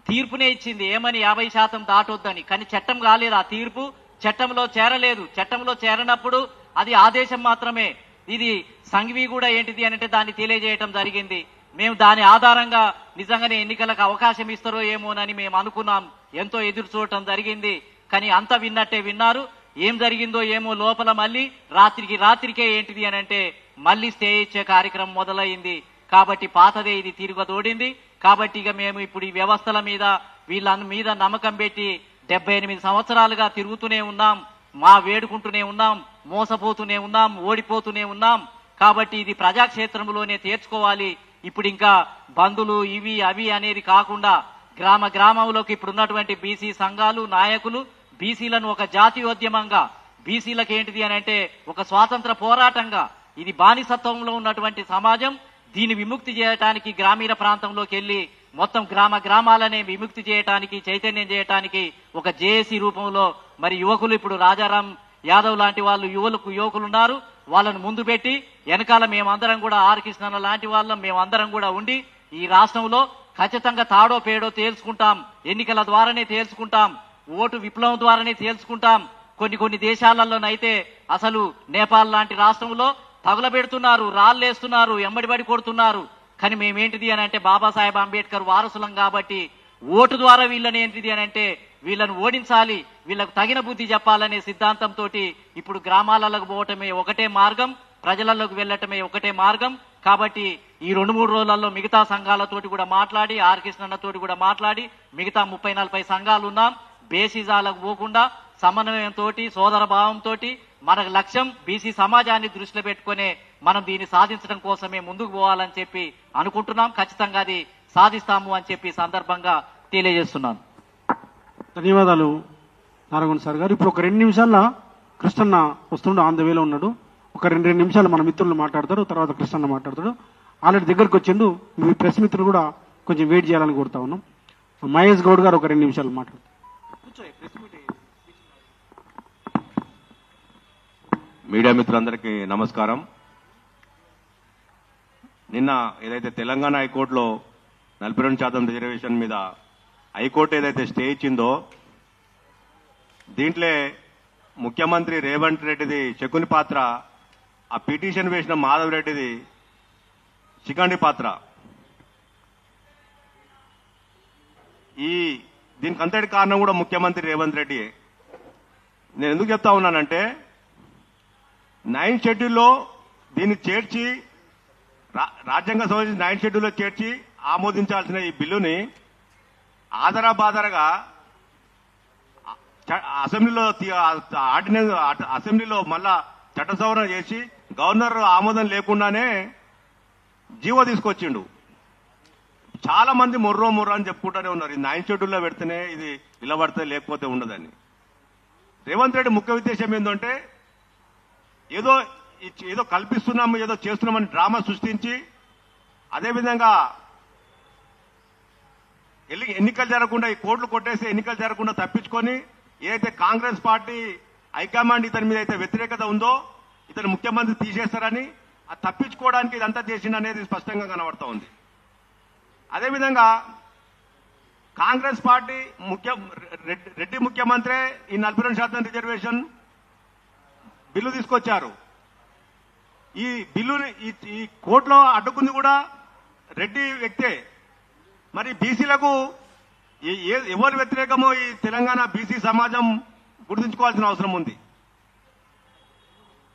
Speaker 2: తీర్పునే ఇచ్చింది ఏమని 50% దాటొద్దని. కానీ చట్టం కాలేదు, ఆ తీర్పు చట్టంలో చేరలేదు. చట్టంలో చేరనప్పుడు అది ఆదేశం మాత్రమే. ఇది సంఘవి కూడా ఏంటిది అంటే దాన్ని తెలియజేయటం జరిగింది. మేము దాని ఆధారంగా నిజంగానే ఎన్నికలకు అవకాశం ఇస్తారో ఏమోనని మేము అనుకున్నాం, ఎంతో ఎదురు చూడటం జరిగింది. కానీ అంత విన్నట్టే విన్నారు. ఏం జరిగిందో ఏమో లోపల మళ్ళీ రాత్రికే ఏంటిది అని అంటే మళ్ళీ స్టే ఇచ్చే కార్యక్రమం మొదలైంది. కాబట్టి పాతదే ఇది తిరగదోడింది. కాబట్టి ఇక మేము ఇప్పుడు ఈ వ్యవస్థల మీద వీళ్ళ మీద నమ్మకం పెట్టి 78 సంవత్సరాలుగా తిరుగుతూనే ఉన్నాం, వేడుకుంటూనే ఉన్నాం, మోసపోతూనే ఉన్నాం, ఓడిపోతూనే ఉన్నాం. కాబట్టి ఇది ప్రజాక్షేత్రంలోనే తీర్చుకోవాలి. ఇప్పుడు ఇంకా బంధులు ఇవి అవి అనేది కాకుండా గ్రామంలోకి ఇప్పుడు ఉన్నటువంటి బీసీ సంఘాలు నాయకులు బీసీలను ఒక జాతీయోద్యమంగా, బీసీలకు ఏంటిది అని అంటే ఒక స్వాతంత్ర పోరాటంగా, ఇది బానిసత్వంలో ఉన్నటువంటి సమాజం, దీన్ని విముక్తి చేయడానికి గ్రామీణ ప్రాంతంలోకి వెళ్ళి మొత్తం గ్రామాలనే విముక్తి చేయడానికి, చైతన్యం చేయడానికి ఒక జేఏసీ రూపంలో మరి యువకులు ఇప్పుడు రాజారాం యాదవ్ లాంటి వాళ్ళు యువకులు ఉన్నారు. వాళ్ళను ముందు పెట్టి వెనకాల మేమందరం కూడా ఆర్ కృష్ణ లాంటి వాళ్ళం మేమందరం కూడా ఉండి ఈ రాష్ట్రంలో ఖచ్చితంగా తాడో పేడో తేల్చుకుంటాం. ఎన్నికల ద్వారానే తేల్చుకుంటాం, ఓటు విప్లవం ద్వారానే తేల్చుకుంటాం. కొన్ని దేశాలలోనైతే అసలు నేపాల్ లాంటి రాష్ట్రంలో తగులబెడుతున్నారు, రాళ్లేస్తున్నారు, ఎమ్మడిబడి కొడుతున్నారు. కానీ మేమేంటిది అని అంటే బాబాసాహెబ్ అంబేద్కర్ వారసులం కాబట్టి ఓటు ద్వారా వీళ్ళని ఏంటిది అని అంటే వీళ్ళను ఓడించాలి, వీళ్ళకు తగిన బుద్ధి చెప్పాలనే సిద్ధాంతంతో ఇప్పుడు గ్రామాలకు పోవటమే ఒకటే మార్గం, ప్రజలలోకి వెళ్ళటమే ఒకటే మార్గం. కాబట్టి ఈ 2-3 రోజులలో మిగతా సంఘాలతోటి కూడా మాట్లాడి, ఆర్ కృష్ణతోటి కూడా మాట్లాడి, మిగతా 30-40 సంఘాలు ఉన్నాం, బేసిజాలకు పోకుండా సమన్వయంతో సోదర భావంతో మనకు లక్ష్యం బీసీ సమాజాన్ని దృష్టిలో పెట్టుకునే మనం దీన్ని సాధించడం కోసమే ముందుకు పోవాలని చెప్పి అనుకుంటున్నాం. ఖచ్చితంగా అది సాధిస్తాము అని చెప్పి సందర్భంగా తెలియజేస్తున్నాను.
Speaker 1: ధన్యవాదాలు నారాయణ సార్ గారు. ఇప్పుడు ఒక 2 నిమిషాల్లో కృష్ణన్న వస్తుండే ఆన్ ద వేలో ఉన్నాడు. ఒక 2 నిమిషాలు మన మిత్రులు మాట్లాడతారు, తర్వాత కృష్ణన్న మాట్లాడతాడు. ఆల్రెడీ దగ్గరకు వచ్చిండు. మీ ప్రెస్ మిత్రులు కూడా కొంచెం వెయిట్ చేయాలని కోరుతా ఉన్నాం. మహేష్ గౌడ్ గారు ఒక 2 నిమిషాలు మాట్లాడతారు.
Speaker 3: మీడియా మిత్రులందరికీ నమస్కారం. నిన్న ఏదైతే తెలంగాణ హైకోర్టులో 42% రిజర్వేషన్ మీద హైకోర్టు ఏదైతే స్టే ఇచ్చిందో దీంట్లో ముఖ్యమంత్రి రేవంత్ రెడ్డిది శకుని పాత్ర, ఆ పిటిషన్ వేసిన మాధవ్ రెడ్డిది శిఖండి పాత్ర. దీనికి అంతటి కారణం కూడా ముఖ్యమంత్రి రేవంత్ రెడ్డి. నేను ఎందుకు చెప్తా ఉన్నానంటే 9th షెడ్యూల్లో దీన్ని చేర్చి రాజ్యాంగ సంబంధించిన 9th షెడ్యూల్లో చేర్చి ఆమోదించాల్సిన ఈ బిల్లుని ఆధారబాధారగా అసెంబ్లీలో మళ్ళా చట్ట సవరణ చేసి గవర్నర్ ఆమోదం లేకుండానే జీవో తీసుకొచ్చిండు. చాలా మంది మొర్రో అని చెప్పుకుంటూనే ఉన్నారు, ఇది 9th షెడ్యూల్లో పెడితేనే ఇది నిలబడితే లేకపోతే ఉండదని. రేవంత్ రెడ్డి ముఖ్య ఉద్దేశం ఏంటంటే ఏదో కల్పిస్తున్నాము, ఏదో చేస్తున్నామని డ్రామా సృష్టించి, అదేవిధంగా ఎన్నికలు జరగకుండా ఈ కోర్టులు కొట్టేసి ఎన్నికలు జరగకుండా తప్పించుకొని ఏదైతే కాంగ్రెస్ పార్టీ హైకమాండ్ ఇతని మీద అయితే వ్యతిరేకత ఉందో ఇతను ముఖ్యమంత్రి తీసేస్తారని అది తప్పించుకోవడానికి ఇదంతా చేసిందనేది స్పష్టంగా కనబడతా ఉంది. అదేవిధంగా కాంగ్రెస్ పార్టీ రెడ్డి ముఖ్యమంత్రి ఈ 42% రిజర్వేషన్ బిల్లు తీసుకొచ్చారు. ఈ బిల్లుని ఈ కోర్టులో అడ్డుకుంది కూడా రెడ్డి వ్యక్తే. మరి బీసీలకు ఎవరు వ్యతిరేకమో ఈ తెలంగాణ బీసీ సమాజం గుర్తుంచుకోవాల్సిన అవసరం ఉంది.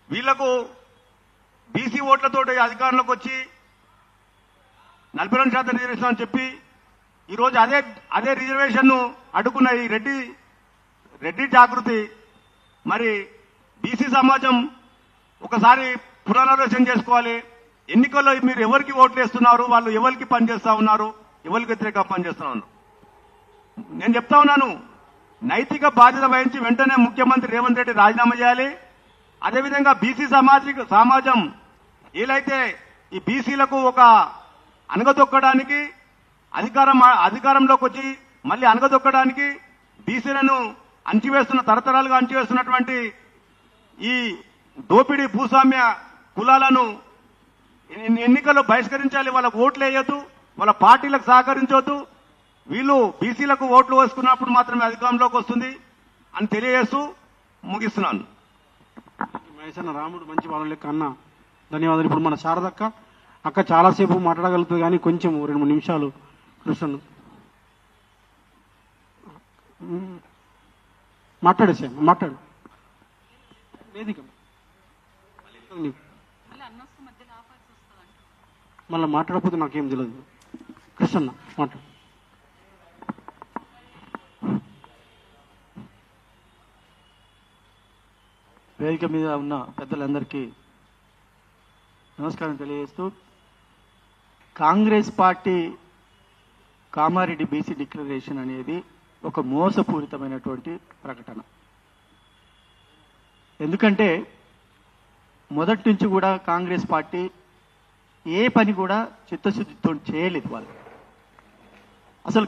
Speaker 3: వీళ్లకు బీసీ ఓట్లతోటి అధికారంలోకి వచ్చి 42% రిజర్వేషన్ అని చెప్పి ఈరోజు అదే రిజర్వేషన్ ను అడ్డుకున్న ఈ రెడ్డి జాగృతి. మరి బీసీ సమాజం ఒకసారి పునరాలోచన చేసుకోవాలి. ఎన్నికల్లో మీరు ఎవరికి ఓట్లు వేస్తున్నారు, వాళ్ళు ఎవరికి పనిచేస్తా ఉన్నారు, ఎవరికి వ్యతిరేకంగా పనిచేస్తా ఉన్నారు. నేను చెప్తా ఉన్నాను, నైతిక బాధ్యత వహించి వెంటనే ముఖ్యమంత్రి రేవంత్ రెడ్డి రాజీనామా చేయాలి. అదేవిధంగా బీసీ సమాజం ఏలైతే ఈ బీసీలకు ఒక అనగదొక్కడానికి అధికారంలోకి వచ్చి మళ్ళీ అనగదొక్కడానికి బీసీలను తరతరాలుగా అణచివేస్తున్నటువంటి ఈ దోపిడీ భూస్వామ్య కులాలను ఎన్నికల్లో బహిష్కరించాలి. వాళ్ళకు ఓట్లు వేయొద్దు, వాళ్ళ పార్టీలకు సహకరించవద్దు. వీళ్ళు బీసీలకు ఓట్లు వేసుకున్నప్పుడు మాత్రమే అధికారంలోకి వస్తుంది అని తెలియజేస్తూ ముగిస్తున్నాను.
Speaker 1: మహేశన్న రాముడు మంచి వాళ్ళ లెక్క అన్న, ధన్యవాదాలు. ఇప్పుడు మన అక్క చాలాసేపు మాట్లాడగలుగుతుంది కానీ కొంచెం 2-3 నిమిషాలు కృష్ణ మాట్లాడేసాను, మాట్లాడు. వేదిక మళ్ళీ మాట్లాడకపోతే నాకేం తెలియదు. కృష్ణన్న మాట్లాడు.
Speaker 4: వేదిక మీద ఉన్న పెద్దలందరికీ నమస్కారం తెలియజేస్తూ, Congress party Kamareddy BC declaration అనేది ఒక మోసపూరితమైనటువంటి ప్రకటన. ఎందుకంటే మొదటి నుంచి కూడా కాంగ్రెస్ పార్టీ ఏ పని కూడా చిత్తశుద్ధితో చేయలేదు. వాళ్ళు అసలు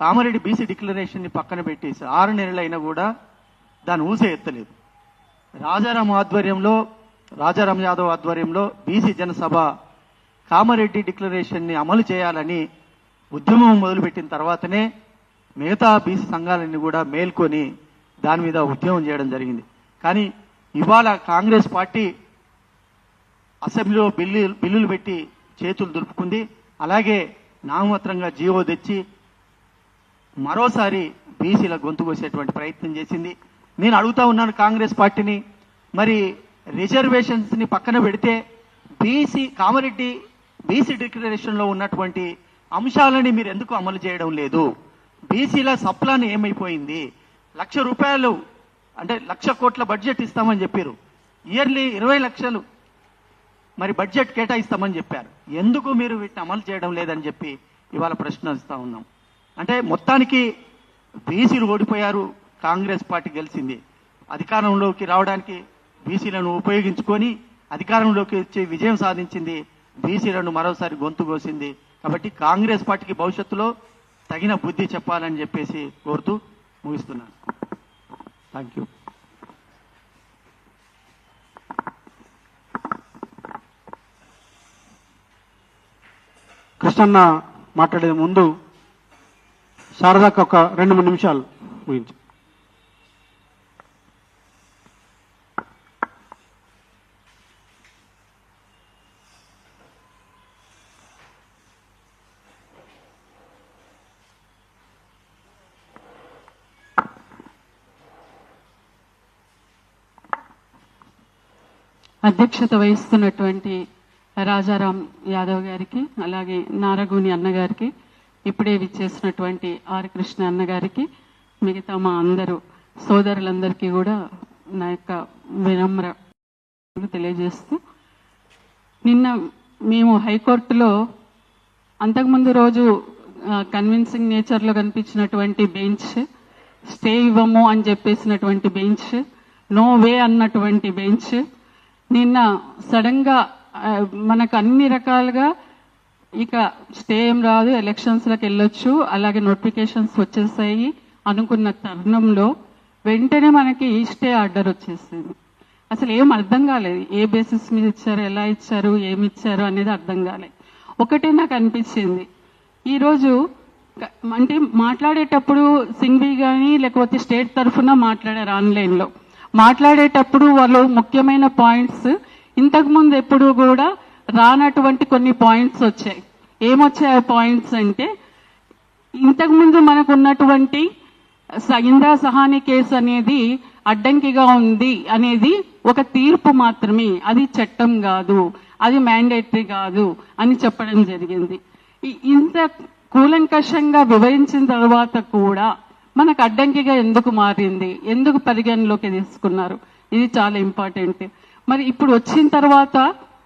Speaker 4: కామారెడ్డి బీసీ డిక్లరేషన్ని పక్కన పెట్టేసి 6 నెలలైనా కూడా దాన్ని ఊసే ఎత్తలేదు. రాజారాం యాదవ్ ఆధ్వర్యంలో బీసీ జనసభ కామారెడ్డి డిక్లరేషన్ని అమలు చేయాలని ఉద్యమం మొదలుపెట్టిన తర్వాతనే మిగతా బీసీ సంఘాలన్నీ కూడా మేల్కొని దాని మీద ఉద్యమం చేయడం జరిగింది. కానీ ఇవాళ కాంగ్రెస్ పార్టీ అసెంబ్లీలో బిల్లులు పెట్టి చేతులు దులుపుకుంది. అలాగే నామమాత్రంగా జీవో తెచ్చి మరోసారి బీసీల గొంతు కోసేటువంటి ప్రయత్నం చేసింది. నేను అడుగుతా ఉన్నాను కాంగ్రెస్ పార్టీని, మరి రిజర్వేషన్స్ ని పక్కన పెడితే కామారెడ్డి బీసీ డిక్లరేషన్ లో ఉన్నటువంటి అంశాలని మీరు ఎందుకు అమలు చేయడం లేదు? బీసీల సప్లాన్ ఏమైపోయింది? 1,00,000 రూపాయలు అంటే 1,00,000 కోట్ల బడ్జెట్ ఇస్తామని చెప్పారు. ఇయర్లీ 20 లక్షలు మరి బడ్జెట్ కేటాయిస్తామని చెప్పారు. ఎందుకు మీరు వీటిని అమలు చేయడం లేదని చెప్పి ఇవాళ ప్రశ్నిస్తా ఉన్నాం. అంటే మొత్తానికి బీసీలు ఓడిపోయారు, కాంగ్రెస్ పార్టీ గెలిచింది. అధికారంలోకి రావడానికి బీసీలను ఉపయోగించుకొని అధికారంలోకి వచ్చి విజయం సాధించింది, బీసీలను మరోసారి గొంతు కోసింది. కాబట్టి కాంగ్రెస్ పార్టీకి భవిష్యత్తులో తగిన బుద్ధి చెప్పాలని చెప్పేసి కోరుతూ ముగిస్తున్నాను. Thank you.
Speaker 1: కృష్ణన్న మాట్లాడే ముందు శారదాకు ఒక 2-3 నిమిషాలు ముగించు.
Speaker 5: అధ్యక్షత వహిస్తున్నటువంటి రాజారాం యాదవ్ గారికి, అలాగే నారగూని అన్నగారికి, ఇప్పుడే విచ్చేసినటువంటి ఆర్ కృష్ణ అన్నగారికి, మిగతా మా అందరూ సోదరులందరికీ కూడా నా యొక్క వినమ్ర తెలియజేస్తూ, నిన్న మేము హైకోర్టులో అంతకుముందు రోజు కన్విన్సింగ్ నేచర్లో కనిపించినటువంటి బెంచ్, స్టే ఇవ్వము అని చెప్పేసినటువంటి బెంచ్, నో వే అన్నటువంటి బెంచ్, నిన్న సడన్ గా మనకు అన్ని రకాలుగా ఇక స్టే ఏం రాదు, ఎలక్షన్స్లకు వెళ్ళొచ్చు, అలాగే నోటిఫికేషన్స్ వచ్చేసాయి అనుకున్న తరుణంలో వెంటనే మనకి స్టే ఆర్డర్ వచ్చేసింది. అసలు ఏం అర్థం కాలేదు, ఏ బేసిస్ మీద ఇచ్చారు, ఎలా ఇచ్చారు, ఏమి ఇచ్చారు అనేది అర్థం కాలేదు. ఒకటే నాకు అనిపించింది, ఈరోజు అంటే మాట్లాడేటప్పుడు సింఘ్వి కానీ లేకపోతే స్టేట్ తరఫున మాట్లాడారు, ఆన్లైన్లో మాట్లాడేటప్పుడు వాళ్ళు ముఖ్యమైన పాయింట్స్ ఇంతకుముందు ఎప్పుడు కూడా రానటువంటి కొన్ని పాయింట్స్ వచ్చాయి. ఏమొచ్చాయి ఆ పాయింట్స్ అంటే, ఇంతకుముందు మనకు ఉన్నటువంటి ఇందిరా సహాని కేసు అనేది అడ్డంకిగా ఉంది అనేది ఒక తీర్పు మాత్రమే, అది చట్టం కాదు, అది మ్యాండేటరీ కాదు అని చెప్పడం జరిగింది. ఇంత కూలంకషంగా వివరించిన తర్వాత కూడా మనకు అడ్డంకిగా ఎందుకు మారింది, ఎందుకు పరిగణలోకి తీసుకున్నారు, ఇది చాలా ఇంపార్టెంట్. మరి ఇప్పుడు వచ్చిన తర్వాత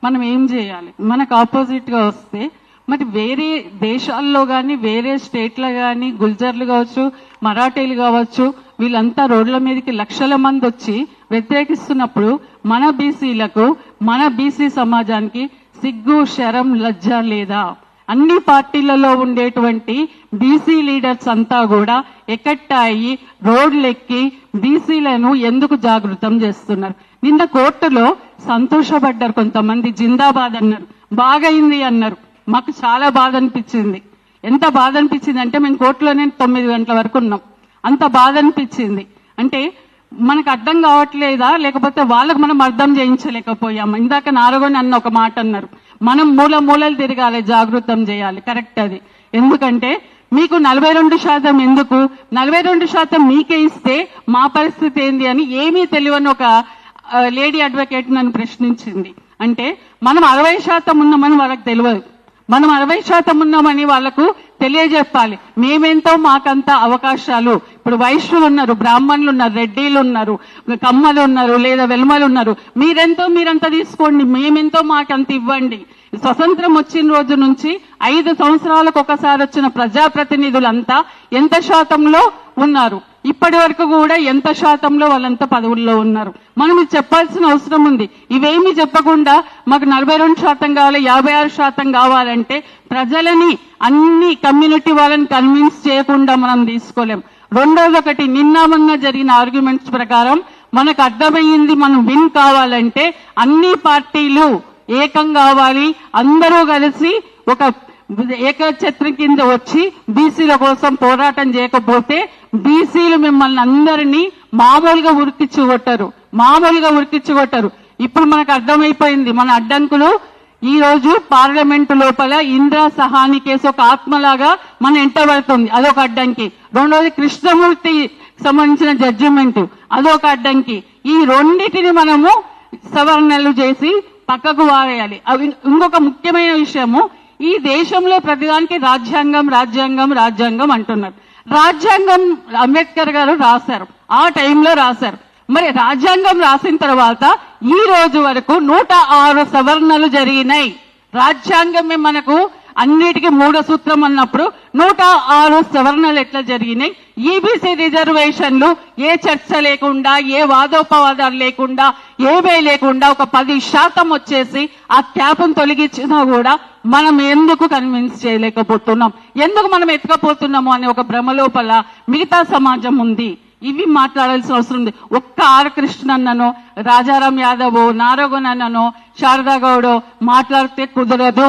Speaker 5: మనం ఏం చేయాలి? మనకు ఆపోజిట్ గా వస్తే మరి వేరే దేశాల్లో కానీ వేరే స్టేట్లో కానీ గుల్జర్లు కావచ్చు, మరాఠీలు కావచ్చు, వీళ్ళంతా రోడ్ల మీదకి లక్షల మంది వచ్చి వ్యతిరేకిస్తున్నప్పుడు మన బీసీలకు, మన బీసీ సమాజానికి సిగ్గు, శరం, లజ్జ లేదా? అన్ని పార్టీలలో ఉండేటువంటి బీసీ లీడర్స్ అంతా కూడా ఎక్కట్టాయి రోడ్లెక్కి బీసీలను ఎందుకు జాగృతం చేస్తున్నారు? నిన్న కోర్టులో సంతోషపడ్డారు కొంతమంది, జిందాబాద్ అన్నారు, బాగైంది అన్నారు. మాకు చాలా బాధ అనిపించింది. ఎంత బాధ అనిపించింది అంటే మేము కోర్టులోనే 9 గంటల వరకు ఉన్నాం, అంత బాధ అనిపించింది. అంటే మనకు అర్థం కావట్లేదా, లేకపోతే వాళ్ళకు మనం అర్థం చేయించలేకపోయాము? ఇందాక నారగోని అన్న ఒక మాట అన్నారు, మనం మూలలు తిరగాలి, జాగృతం చేయాలి. కరెక్ట్ అది. ఎందుకంటే మీకు 42% ఎందుకు, 42% మీకే ఇస్తే మా పరిస్థితి ఏంది అని ఏమీ తెలియని ఒక లేడీ అడ్వకేట్ నన్ను ప్రశ్నించింది. అంటే మనం 60% ఉన్నామని వాళ్ళకి తెలియదు, మనం 60% ఉన్నామని వాళ్లకు తెలియజెప్పాలి. మేమెంతో మాకంత అవకాశాలు, ఇప్పుడు వైశ్యులు ఉన్నారు, బ్రాహ్మణులు ఉన్నారు, రెడ్డిలు ఉన్నారు, కమ్మలు ఉన్నారు, లేదా వెల్మలు ఉన్నారు, మీరెంతో మీరంత తీసుకోండి, మేమెంతో మాకంత ఇవ్వండి. స్వతంత్రం వచ్చిన రోజు నుంచి 5 సంవత్సరాలకు ఒకసారి వచ్చిన ప్రజాప్రతినిధులంతా ఎంత శాతంలో ఉన్నారు, ఇప్పటి వరకు కూడా ఎంత శాతంలో వాళ్ళంతా పదవుల్లో ఉన్నారు. మనం ఇది చెప్పాల్సిన అవసరం ఉంది. ఇవేమీ చెప్పకుండా మాకు 42% కావాలి, 56% కావాలంటే ప్రజలని, అన్ని కమ్యూనిటీ వాళ్ళని కన్విన్స్ చేయకుండా మనం తీసుకోలేం. రెండోది, ఒకటి నిన్న మొన్న జరిగిన ఆర్గ్యుమెంట్స్ ప్రకారం మనకు అర్థమైంది, మనం విన్ కావాలంటే అన్ని పార్టీలు ఏకం కావాలి, అందరూ కలిసి ఒక ఏకఛత్రం కింద వచ్చి బీసీల కోసం పోరాటం చేయకపోతే బీసీలు మిమ్మల్ని అందరినీ మామూలుగా ఉరికిచ్చుకొట్టరు. ఇప్పుడు మనకు అర్థమైపోయింది మన అడ్డంకులు. ఈ రోజు పార్లమెంటు లోపల ఇందిరా సహాని కేసు ఒక ఆత్మలాగా మన ఎంటబడుతుంది, అదొక అడ్డంకి. రెండోది కృష్ణమూర్తి సంబంధించిన జడ్జిమెంట్, అదొక అడ్డంకి. ఈ రెండింటిని మనము సవరణలు చేసి పక్కకు వారేయాలి. అవి ఇంకొక ముఖ్యమైన విషయము, ఈ దేశంలో ప్రతిదానికి రాజ్యాంగం అంటున్నారు. రాజ్యాంగం అంబేద్కర్ గారు రాశారు, ఆ టైంలో రాశారు. మరి రాజ్యాంగం రాసిన తర్వాత ఈ రోజు వరకు 106 సవరణలు జరిగినాయి. రాజ్యాంగమే మనకు అన్నిటికీ 3 సూత్రం అన్నప్పుడు 106 సవరణలు ఎట్లా జరిగినాయి? ఈబీసీ రిజర్వేషన్లు ఏ చర్చ లేకుండా, ఏ వాదోపవాదాలు లేకుండా, ఏమీ లేకుండా ఒక 10% వచ్చేసి ఆ క్యాప్ను తొలగించినా కూడా మనం ఎందుకు కన్విన్స్ చేయలేకపోతున్నాం, ఎందుకు మనం ఎత్తుకపోతున్నాము అనే ఒక భ్రమ లోపల మిగతా సమాజం ఉంది. ఇవి మాట్లాడాల్సిన అవసరం ఉంది. ఒక్క ఆర్ కృష్ణ అన్ననో, రాజారాం యాదవ్, నారగోన్ అన్ననో, శారదా గౌడో మాట్లాడితే కుదరదు.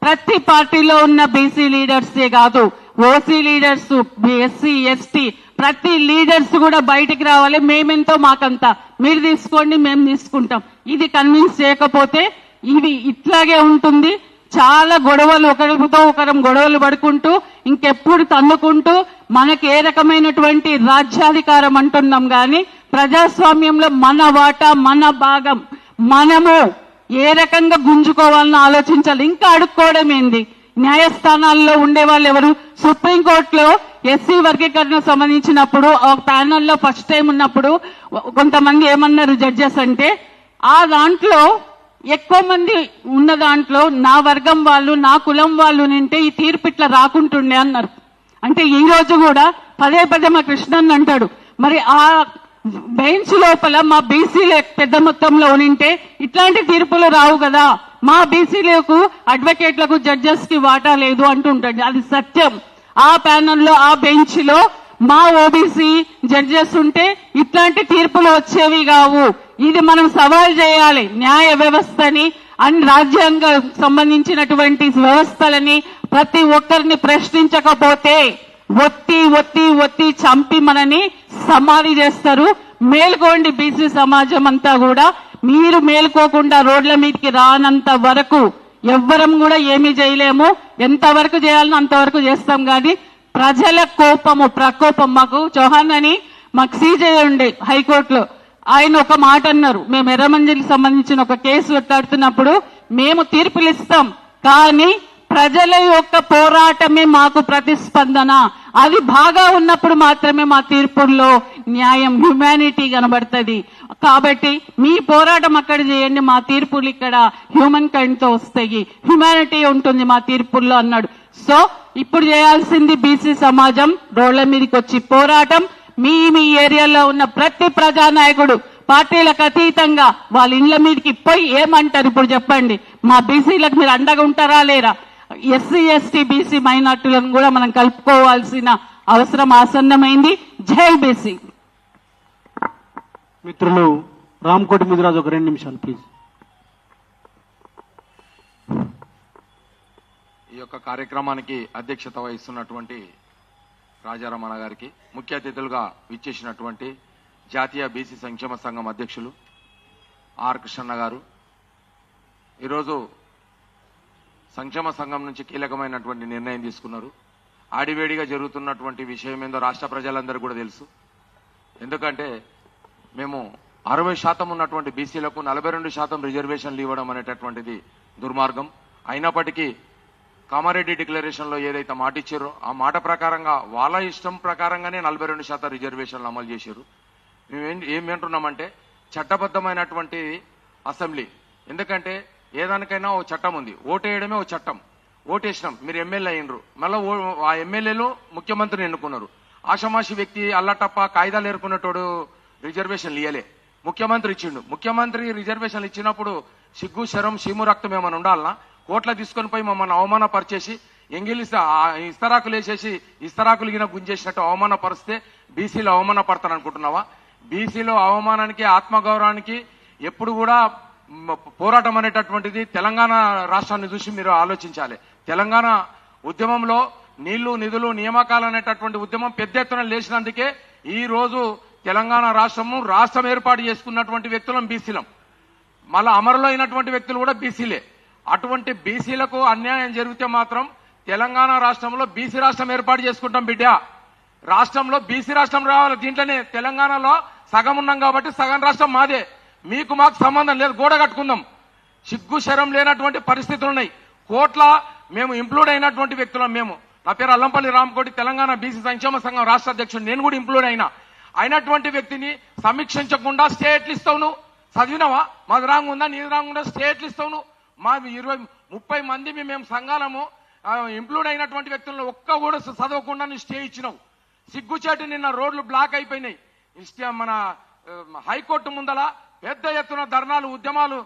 Speaker 5: ప్రతి పార్టీలో ఉన్న బీసీ లీడర్సే కాదు, ఓసీ లీడర్స్, ఎస్సీ ఎస్టీ ప్రతి లీడర్స్ కూడా బయటికి రావాలి. మేమెంతో మాకంతా, మీరు తీసుకోండి, మేము తీసుకుంటాం. ఇది కన్విన్స్ చేయకపోతే ఇవి ఇట్లాగే ఉంటుంది. చాలా గొడవలు, ఒకరితో ఒకరం గొడవలు పడుకుంటూ ఇంకెప్పుడు తన్నుకుంటూ మనకి ఏ రకమైనటువంటి రాజ్యాధికారం అంటున్నాం కానీ ప్రజాస్వామ్యంలో మన వాటా, మన భాగం మనము ఏ రకంగా గుంజుకోవాలని ఆలోచించాలి. ఇంకా అడుక్కోవడం ఏంది? న్యాయస్థానాల్లో ఉండే వాళ్ళు ఎవరు? సుప్రీంకోర్టులో ఎస్సీ వర్గీకరణ సంబంధించినప్పుడు ఒక ప్యానెల్లో ఫస్ట్ టైం ఉన్నప్పుడు కొంతమంది ఏమన్నారు జడ్జెస్ అంటే, ఆ దాంట్లో ఎక్కువ మంది ఉన్న దాంట్లో నా వర్గం వాళ్ళు, నా కులం వాళ్ళు నింటే ఈ తీర్పు ఇట్లా రాకుంటుండే అన్నారు. అంటే ఈ రోజు కూడా పదే మా కృష్ణన్ అంటాడు, మరి ఆ బెంచ్ లోపల మా బీసీలు పెద్ద మొత్తంలో ఉనింటే ఇట్లాంటి తీర్పులు రావు కదా, మా బీసీలకు, అడ్వకేట్లకు, జడ్జెస్ కి వాటా లేదు అంటుంటాడు. అది సత్యం. ఆ ప్యానెల్లో, ఆ బెంచ్ లో మా ఓబీసీ జడ్జెస్ ఉంటే ఇట్లాంటి తీర్పులు వచ్చేవి కావు. ఇది మనం సవాల్ చేయాలి. న్యాయ వ్యవస్థని, అన్ని రాజ్యాంగ సంబంధించినటువంటి వ్యవస్థలని ప్రతి ఒక్కరిని ప్రశ్నించకపోతే ఒత్తి చంపి మనని సమాధి చేస్తారు. మేల్కోండి బీసీ సమాజం అంతా కూడా. మీరు మేల్కోకుండా రోడ్ల మీదకి రానంత వరకు ఎవ్వరం కూడా ఏమీ చేయలేము. ఎంతవరకు చేయాలనో అంతవరకు చేస్తాం. కానీ ప్రజల కోపము, ప్రకోపం, మాకు చౌహాన్ అని మాకు సీజే ఉండే హైకోర్టులో, ఆయన ఒక మాట అన్నారు. మేము ఎర్రమంజిల్కి సంబంధించిన ఒక కేసు కొట్లాడుతున్నప్పుడు మేము తీర్పులు ఇస్తాం, కానీ ప్రజల యొక్క పోరాటమే మాకు ప్రతిస్పందన. అది బాగా ఉన్నప్పుడు మాత్రమే మా తీర్పుల్లో న్యాయం, హ్యుమానిటీ కనబడుతుంది. కాబట్టి మీ పోరాటం అక్కడ చేయండి, మా తీర్పులు ఇక్కడ హ్యూమన్ కైండ్ తో వస్తాయి, హ్యుమానిటీ ఉంటుంది మా తీర్పుల్లో అన్నాడు. సో ఇప్పుడు చేయాల్సింది బీసీ సమాజం రోడ్ల మీదకి వచ్చి పోరాటం. మీ ఏరియాలో ఉన్న ప్రతి ప్రజానాయకుడు పార్టీలకు అతీతంగా వాళ్ళ ఇళ్ల మీదకి పోయి ఏమంటారు ఇప్పుడు చెప్పండి. మా బీసీలకు మీరు అండగా ఉంటారా లేరా? ఎస్సీ ఎస్టీ బీసీ మైనార్టీలను కూడా మనం కలుపుకోవాల్సిన అవసరం ఆసన్నమైంది. జై బీసీ.
Speaker 1: మిత్రులు రామకోటి ముదిరాజు ఒక 2 నిమిషాలు ప్లీజ్.
Speaker 6: ఈ యొక్క కార్యక్రమానికి అధ్యక్షత వహిస్తున్నటువంటి రాజారామణ గారికి, ముఖ్య అతిథులుగా విచ్చేసినటువంటి జాతీయ బీసీ సంక్షేమ సంఘం అధ్యక్షులు ఆర్ కృష్ణన్న గారు, ఈరోజు సంక్షేమ సంఘం నుంచి కీలకమైనటువంటి నిర్ణయం తీసుకున్నారు. ఆడివేడిగా జరుగుతున్నటువంటి విషయం ఏందో రాష్ట్ర ప్రజలందరూ కూడా తెలుసు. ఎందుకంటే మేము 60% ఉన్నటువంటి బీసీలకు 42% రిజర్వేషన్లు ఇవ్వడం అనేటటువంటిది దుర్మార్గం. అయినప్పటికీ కామారెడ్డి డిక్లరేషన్లో ఏదైతే మాట ఇచ్చారో ఆ మాట ప్రకారంగా వాళ్ళ ఇష్టం ప్రకారంగానే 42% రిజర్వేషన్లు అమలు చేశారు. మేము ఏమంటున్నామంటే చట్టబద్ధమైనటువంటి అసెంబ్లీ. ఎందుకంటే ఏదానికైనా ఓ చట్టం ఉంది, ఓటేయడమే ఓ చట్టం. ఓటేసినాం, మీరు ఎమ్మెల్యే అయినరు, మళ్ళీ ఆ ఎమ్మెల్యేలు ముఖ్యమంత్రిని ఎన్నుకున్నారు. ఆషమాషి వ్యక్తి అల్లటప్ప కాయిదాలు ఏరుకున్నటోడు రిజర్వేషన్లు ఇయ్యలే, ముఖ్యమంత్రి ఇచ్చిండు. ముఖ్యమంత్రి రిజర్వేషన్లు ఇచ్చినప్పుడు సిగ్గు శరం సీము రక్తం ఏమైనా ఉండాలనా? కోట్ల తీసుకొని పోయి మమ్మల్ని అవమానపరిచేసి ఇస్తరాకులు వేసేసి ఇస్తరాకులు గిన గుంజేసినట్టు అవమానపరిస్తే బీసీలో అవమానపడతాను అనుకుంటున్నావా? బీసీలో అవమానానికి ఆత్మగౌరవానికి ఎప్పుడు కూడా పోరాటం అనేటటువంటిది తెలంగాణ రాష్ట్రాన్ని చూసి మీరు ఆలోచించాలి. తెలంగాణ ఉద్యమంలో నీళ్లు నిధులు నియామకాలు అనేటటువంటి ఉద్యమం పెద్ద ఎత్తున లేచినందుకే ఈ రోజు తెలంగాణ రాష్ట్రం ఏర్పాటు చేసుకున్నటువంటి వ్యక్తులం బీసీలం. మళ్ళా అమరులో అయినటువంటి వ్యక్తులు కూడా బీసీలే. అటువంటి బీసీలకు అన్యాయం జరిగితే మాత్రం తెలంగాణ రాష్ట్రంలో బీసీ రాష్ట్రం ఏర్పాటు చేసుకుంటాం బిడ్డ. రాష్ట్రంలో బీసీ రాష్ట్రం రావాలి. దీంట్లోనే తెలంగాణలో సగం ఉన్నాం కాబట్టి సగం రాష్ట్రం మాదే. మీకు మాకు సంబంధం లేదు, గోడ కట్టుకుందాం. సిగ్గు శరం లేనటువంటి పరిస్థితులు ఉన్నాయి. కోట్ల మేము ఇంప్లూడ్ అయినటువంటి వ్యక్తులం. నా పేరు అల్లంపల్లి రామకోటి, తెలంగాణ బీసీ సంక్షేమ సంఘం రాష్ట్ర అధ్యక్షుడు. నేను కూడా ఇంప్లూడ్ అయినటువంటి వ్యక్తిని సమీక్షించకుండా స్టేట్లు ఇస్తావు నువ్వు? చదివినావా? మాది రాంగ్ ఉందా, నీది రాంగ్ ఉందా? స్టేట్లు ఇస్తావు నువ్వు? మాది 20-30 మంది మేము సంఘాలము ఇంప్లూడ్ అయినటువంటి వ్యక్తులను ఒక్క కూడా చదవకుండా నువ్వు స్టే ఇచ్చినావు. సిగ్గుచేటు నిన్న రోడ్లు బ్లాక్ అయిపోయినాయి. మన హైకోర్టు ముందల పెద్ద ఎత్తున ధర్నాలు ఉద్యమాలు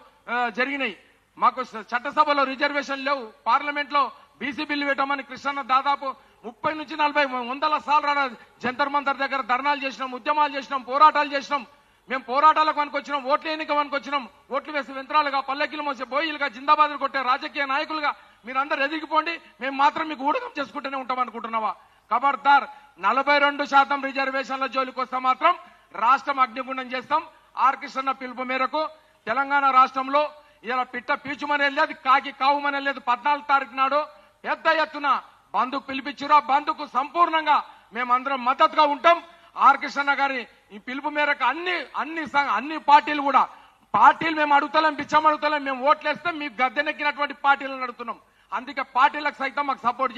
Speaker 6: జరిగినాయి. మాకు చట్టసభలో రిజర్వేషన్ లేవు. పార్లమెంట్ లో బీసీ బిల్లు పెట్టమని కృష్ణన్న దాదాపు 30 నుంచి 40 సార్లు జంతర్ మంతర్ దగ్గర ధర్నాలు చేసినాం, ఉద్యమాలు చేసినాం, పోరాటాలు చేసినాం. మేము పోరాటాలకు వనుకొచ్చినాం, ఓట్ల ఎన్నిక వనుకొచ్చినాం. ఓట్లు వేసి యంత్రాలుగా, పల్లెకిలు మోసే బోయిలుగా, జిందాబాదులు కొట్టే రాజకీయ నాయకులుగా మీరందరూ ఎదిగిపోండి, మేము మాత్రం మీకు ఊడకం చేసుకుంటూనే ఉంటాం అనుకుంటున్నావా? ఖబర్దార్, 42% రిజర్వేషన్ల జోలికి వస్తే మాత్రం రాష్ట్రం అగ్నిగుండం చేస్తాం. ఆర్ కృష్ణ పిలుపు మేరకు తెలంగాణ రాష్ట్రంలో ఇలా పిట్ట పీచుమని వెళ్ళేది, కాకి కావుమని వెళ్ళేది. 14 తారీఖు నాడు పెద్ద ఎత్తున బంధుకు పిలిపించారు. ఆ బంధుకు సంపూర్ణంగా మేమందరం మద్దతుగా ఉంటాం. ఆర్ కృష్ణ గారి ఈ పిలుపు మేరకు అన్ని పార్టీలు కూడా మేము అడుగుతలేం, బిచ్చం అడుగుతలేం. మేము ఓట్లేస్తే మీకు గద్దెనెక్కినటువంటి పార్టీలను అడుగుతున్నాం. అందుకే పార్టీలకు సైతం మాకు సపోర్ట్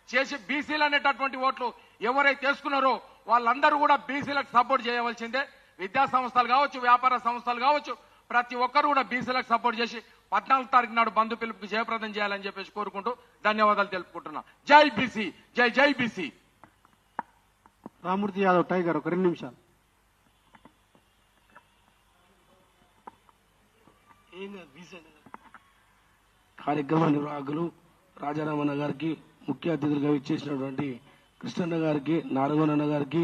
Speaker 6: చేసి బీసీలు అనేటటువంటి ఓట్లు ఎవరైతే తీసుకున్నారో వాళ్ళందరూ కూడా బీసీలకు సపోర్ట్ చేయవలసిందే. విద్యా సంస్థలు కావచ్చు, వ్యాపార సంస్థలు కావచ్చు, ప్రతి ఒక్కరు కూడా బీసీలకు సపోర్ట్ చేసి 14 తారీఖు నాడు బంధు పిలుపుకి జయప్రదం చేయాలని చెప్పేసి కోరుకుంటూ ధన్యవాదాలు తెలుపుకుంటున్నా. జై బీసీ, జై బీసీ.
Speaker 1: రామూర్తి యాదవ్ టైగర్, ఒక 2 నిమిషాలు.
Speaker 7: కార్యక్రమ నిర్వాహకులు రాజారామన్న గారికి, ముఖ్య అతిథులుగా ఇచ్చేసినటువంటి కృష్ణన్న గారికి, నారగోనన్న గారికి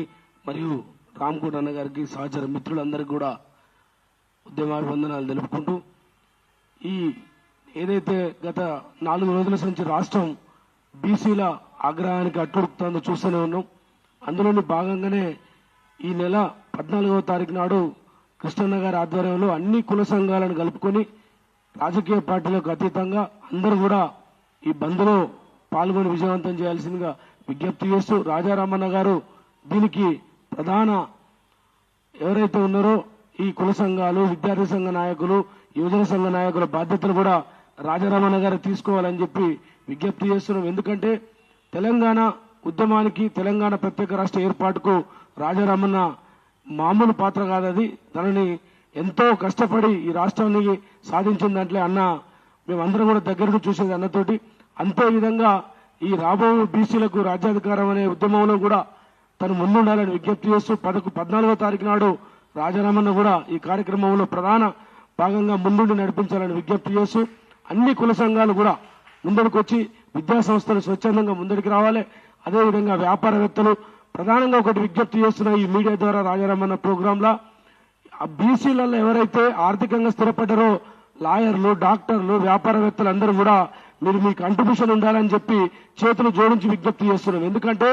Speaker 7: మరియు రామకోట అన్న గారికి, సహచర మిత్రులందరికీ కూడా ఉద్యమాభివందనాలు తెలుపుకుంటూ, ఈ ఏదైతే గత 4 రోజుల నుంచి రాష్ట్రం బీసీల ఆగ్రహానికి అట్టుడుకుతుందో చూస్తూనే ఉన్నాం. అందులోని భాగంగానే ఈ నెల 14వ తారీఖు నాడు కృష్ణన్న గారి ఆధ్వర్యంలో అన్ని కుల సంఘాలను కలుపుకొని రాజకీయ పార్టీలకు అతీతంగా అందరూ కూడా ఈ బంద్లో పాల్గొని విజయవంతం చేయాల్సిందిగా విజ్ఞప్తి చేస్తూ, రాజారామన్న గారు దీనికి ప్రధాన ఎవరైతే ఉన్నారో ఈ కుల సంఘాలు, విద్యార్థి సంఘ నాయకులు, యువజన సంఘ నాయకుల బాధ్యతలు కూడా రాజారామన్న గారు తీసుకోవాలని చెప్పి విజ్ఞప్తి చేస్తున్నాం. ఎందుకంటే తెలంగాణ ఉద్యమానికి, తెలంగాణ ప్రత్యేక రాష్ట్ర ఏర్పాటుకు రాజారామన్న మామూలు పాత్ర కాదు. అది తనని ఎంతో కష్టపడి ఈ రాష్ట్రాన్ని సాధించిన దాంట్లో అన్న మేమందరం కూడా దగ్గరకు చూసేది అన్నతోటి. అంతే విధంగా ఈ రాబో బీసీలకు రాజ్యాధికారం అనే ఉద్యమంలో కూడా తను ముందుండాలని విజ్ఞప్తి చేస్తూ 14వ తారీఖు నాడు రాజారామన్న కూడా ఈ కార్యక్రమంలో ప్రధాన భాగంగా ముందుండి నడిపించాలని విజ్ఞప్తి చేస్తూ, అన్ని కుల సంఘాలు కూడా ముందడికి వచ్చి విద్యా సంస్థలు స్వచ్ఛందంగా ముందడికి రావాలి. అదేవిధంగా వ్యాపారవేత్తలు ప్రధానంగా ఒకటి విజ్ఞప్తి చేస్తున్న ఈ మీడియా ద్వారా రాజారామన్న ప్రోగ్రాంలో బీసీలలో ఎవరైతే ఆర్థికంగా స్థిరపడ్డారో లాయర్లు, డాక్టర్లు, వ్యాపారవేత్తలు అందరూ కూడా మీరు మీ కంట్రిబ్యూషన్ ఉండాలని చెప్పి చేతులు జోడించి విజ్ఞప్తి చేస్తున్నాం. ఎందుకంటే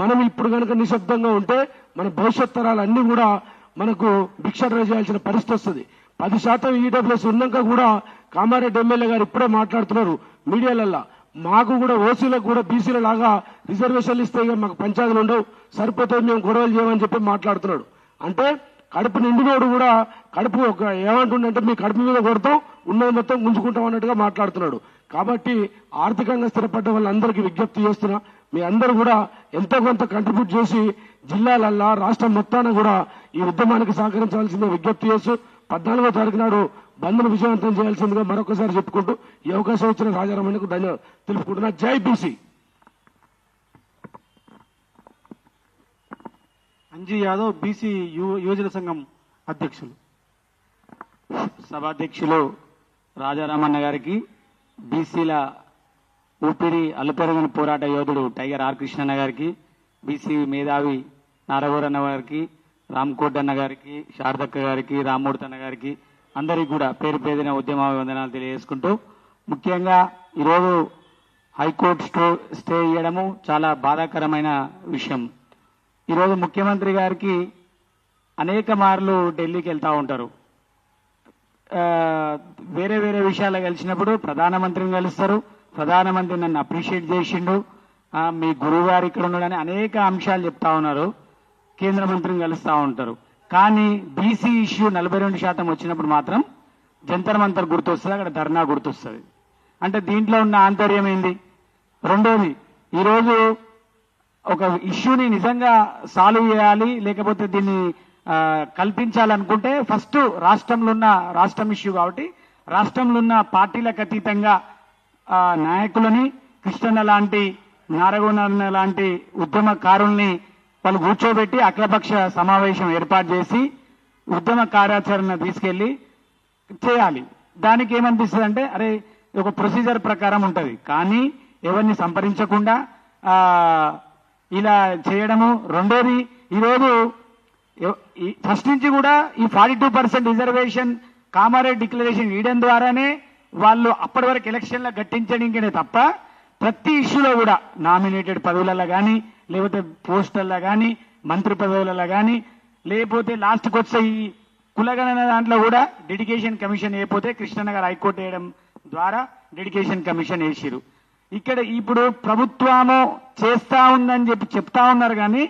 Speaker 7: మనం ఇప్పుడు కనుక నిశ్శబ్దంగా ఉంటే మన భవిష్యత్ తరాలన్నీ కూడా మనకు భిక్షాటన చేయాల్సిన పరిస్థితి వస్తుంది. 10% ఈడబ్ల్యూఎస్ ఉన్నాక కూడా కామారెడ్డి ఎమ్మెల్యే గారు ఇప్పుడే మాట్లాడుతున్నారు మీడియాలల్లో, మాకు కూడా ఓసీలకు కూడా బీసీల లాగా రిజర్వేషన్లు ఇస్తే ఇక మాకు పంచాయతీలు ఉండవు, సరిపోతుంది, మేము గొడవలు చేయమని చెప్పి మాట్లాడుతున్నాడు. అంటే కడుపు నిండినోడు కూడా కడుపు ఒక ఏమంటుండంటే మీ కడుపు మీద కొడతాం, ఉన్నది మొత్తం గుంజుకుంటాం అన్నట్టుగా మాట్లాడుతున్నాడు. కాబట్టి ఆర్థికంగా స్థిరపడ్డ వాళ్ళందరికీ విజ్ఞప్తి చేస్తున్నా, మీ అందరూ కూడా ఎంతో కొంత కంట్రిబ్యూట్ చేసి జిల్లాలల్లా రాష్ట్రం మొత్తాన కూడా ఈ ఉద్యమానికి సహకరించాల్సిందే విజ్ఞప్తి చేస్తూ 14వ తారీఖు నాడు బంద్ను విజయవంతం చేయాల్సిందిగా మరొకసారి చెప్పుకుంటూ ఈ అవకాశం ఇచ్చిన రాజారామన్నకు ధన్యవాదాలు తెలుపుకుంటున్నా. జై బీసీ.
Speaker 1: అంజీ యాదవ్ బీసీ యువజన సంఘం అధ్యక్షులు.
Speaker 8: సభాధ్యక్షులు రాజారామన్న గారికి, బీసీల ఊపిరి అల్లుపెరగని పోరాట యోధుడు టైగర్ ఆర్ కృష్ణన్న గారికి, బీసీ మేధావి నారగోరన్న గారికి, రామ్కోట్ అన్న గారికి, శారదక్క గారికి, రామ్మూర్తి అన్న గారికి అందరికీ కూడా పేరు పేరున ఉద్యమాభివందనాలు తెలియజేసుకుంటూ, ముఖ్యంగా ఈరోజు హైకోర్టు స్టే ఇవ్వడము చాలా బాధాకరమైన విషయం. ఈరోజు ముఖ్యమంత్రి గారికి అనేక మార్లు ఢిల్లీకి వెళ్తూ ఉంటారు. వేరే వేరే విషయాలు కలిసినప్పుడు ప్రధానమంత్రిని కలుస్తారు. ప్రధానమంత్రి నన్ను అప్రిషియేట్ చేసిండు, మీ గురువు గారు ఇక్కడ ఉన్నాడని అనేక అంశాలు చెప్తా ఉన్నారు. కేంద్ర మంత్రిని కలుస్తూ ఉంటారు. కానీ బీసీ ఇష్యూ 42% వచ్చినప్పుడు మాత్రం జంతర్ మంతర్ గుర్తొస్తుంది, అక్కడ ధర్నా గుర్తొస్తుంది. అంటే దీంట్లో ఉన్న ఆంతర్యం ఏంది? రెండోది, ఈరోజు ఒక ఇష్యూని నిజంగా సాల్వ్ చేయాలి, లేకపోతే దీన్ని కల్పించాలనుకుంటే ఫస్ట్ రాష్ట్రం ఇష్యూ కాబట్టి రాష్ట్రంలో ఉన్న పార్టీలకు అతీతంగా నాయకులని, కృష్ణన్న లాంటి, నారగోనన్న లాంటి ఉద్యమకారుల్ని వాళ్ళు కూర్చోబెట్టి అఖిలపక్ష సమావేశం ఏర్పాటు చేసి ఉద్యమ కార్యాచరణ తీసుకెళ్లి చేయాలి. దానికి ఏమనిపిస్తుంది అంటే, అరే ఒక ప్రొసీజర్ ప్రకారం ఉంటుంది, కానీ ఎవరిని సంప్రదించకుండా ఇలా చేయడము. రెండోది, ఈరోజు ఫస్ట్ నుంచి కూడా ఈ 42% రిజర్వేషన్ కామారెడ్డి డిక్లరేషన్ ఇవ్వడం ద్వారానే వాళ్ళు అప్పటి వరకు ఎలక్షన్లో గట్టించడానికే తప్ప ప్రతి ఇష్యూలో కూడా నామినేటెడ్ పదవులలో కానీ, లేకపోతే పోస్టులలో కానీ, మంత్రి పదవులలో కానీ, లేకపోతే లాస్ట్కి వచ్చే ఈ కులగణన దాంట్లో కూడా డెడికేషన్ కమిషన్ వేయకపోతే కృష్ణన్న గారు హైకోర్టు వేయడం ద్వారా డెడికేషన్ కమిషన్ వేసిరు. ఇక్కడ ఇప్పుడు ప్రభుత్వము చేస్తా ఉందని చెప్తా ఉన్నారు, కానీ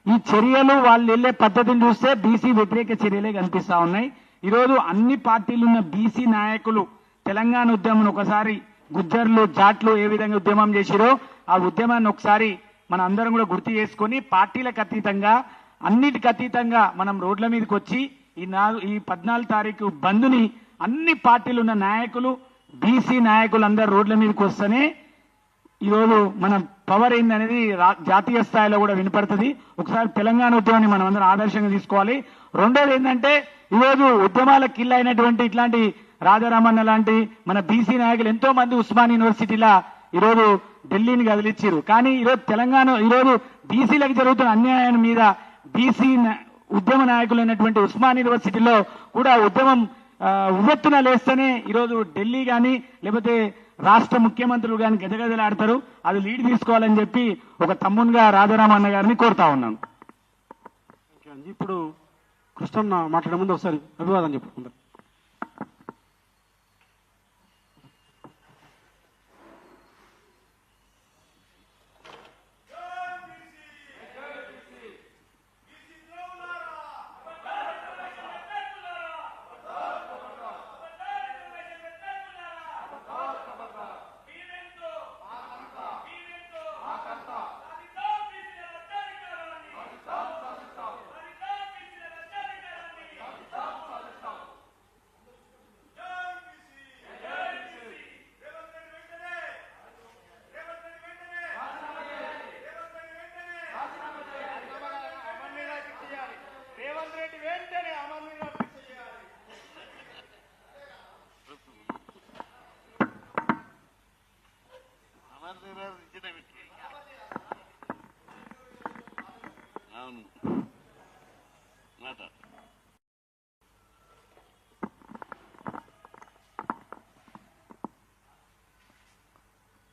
Speaker 8: ఈ చర్యలు వాళ్ళు వెళ్లే పద్ధతిని చూస్తే బీసీ వ్యతిరేక చర్యలే కనిపిస్తా ఉన్నాయి. ఈరోజు అన్ని పార్టీలు ఉన్న బీసీ నాయకులు తెలంగాణ ఉద్యమం ఒకసారి గుజ్జర్లు, జాట్లు ఏ విధంగా ఉద్యమం చేసిరో ఆ ఉద్యమాన్ని ఒకసారి మన అందరం కూడా గుర్తు చేసుకొని పార్టీలకు అతీతంగా, అన్నిటికి అతీతంగా మనం రోడ్ల మీదకి వచ్చి ఈ 14 తారీఖు బంద్ని అన్ని పార్టీలు ఉన్న నాయకులు, బీసీ నాయకులు అందరూ రోడ్ల మీదకి వస్తేనే ఈరోజు మన పవర్ ఏందనేది జాతీయ స్థాయిలో కూడా వినపడుతుంది. ఒకసారి తెలంగాణ ఉద్యమాన్ని మనం అందరం ఆదర్శంగా తీసుకోవాలి. రెండోది ఏంటంటే, ఈరోజు ఉద్యమాల కిల్ అయినటువంటి ఇట్లాంటి రాజారామన్న లాంటి మన బీసీ నాయకులు ఎంతో మంది ఉస్మాన్ యూనివర్సిటీలో ఈరోజు ఢిల్లీని కదిలిచ్చారు. కానీ ఈరోజు బీసీలకు జరుగుతున్న అన్యాయం మీద బీసీ ఉద్యమ నాయకులైనటువంటి ఉస్మాన్ యూనివర్సిటీలో కూడా ఉద్యమం ఉవ్వెత్తున లేస్తేనే ఈరోజు ఢిల్లీ కానీ, లేకపోతే రాష్ట్ర ముఖ్యమంత్రులు కానీ గజగజలాడతారు. అది లీడ్ తీసుకోవాలని చెప్పి ఒక తమ్మునిగా రాజారామన్న గారిని కోరుతా ఉన్నాను.
Speaker 1: ఇప్పుడు కృష్ణన్న మాట్లాడే ముందు ఒకసారి అభివాదం చెప్పుకుంటారు.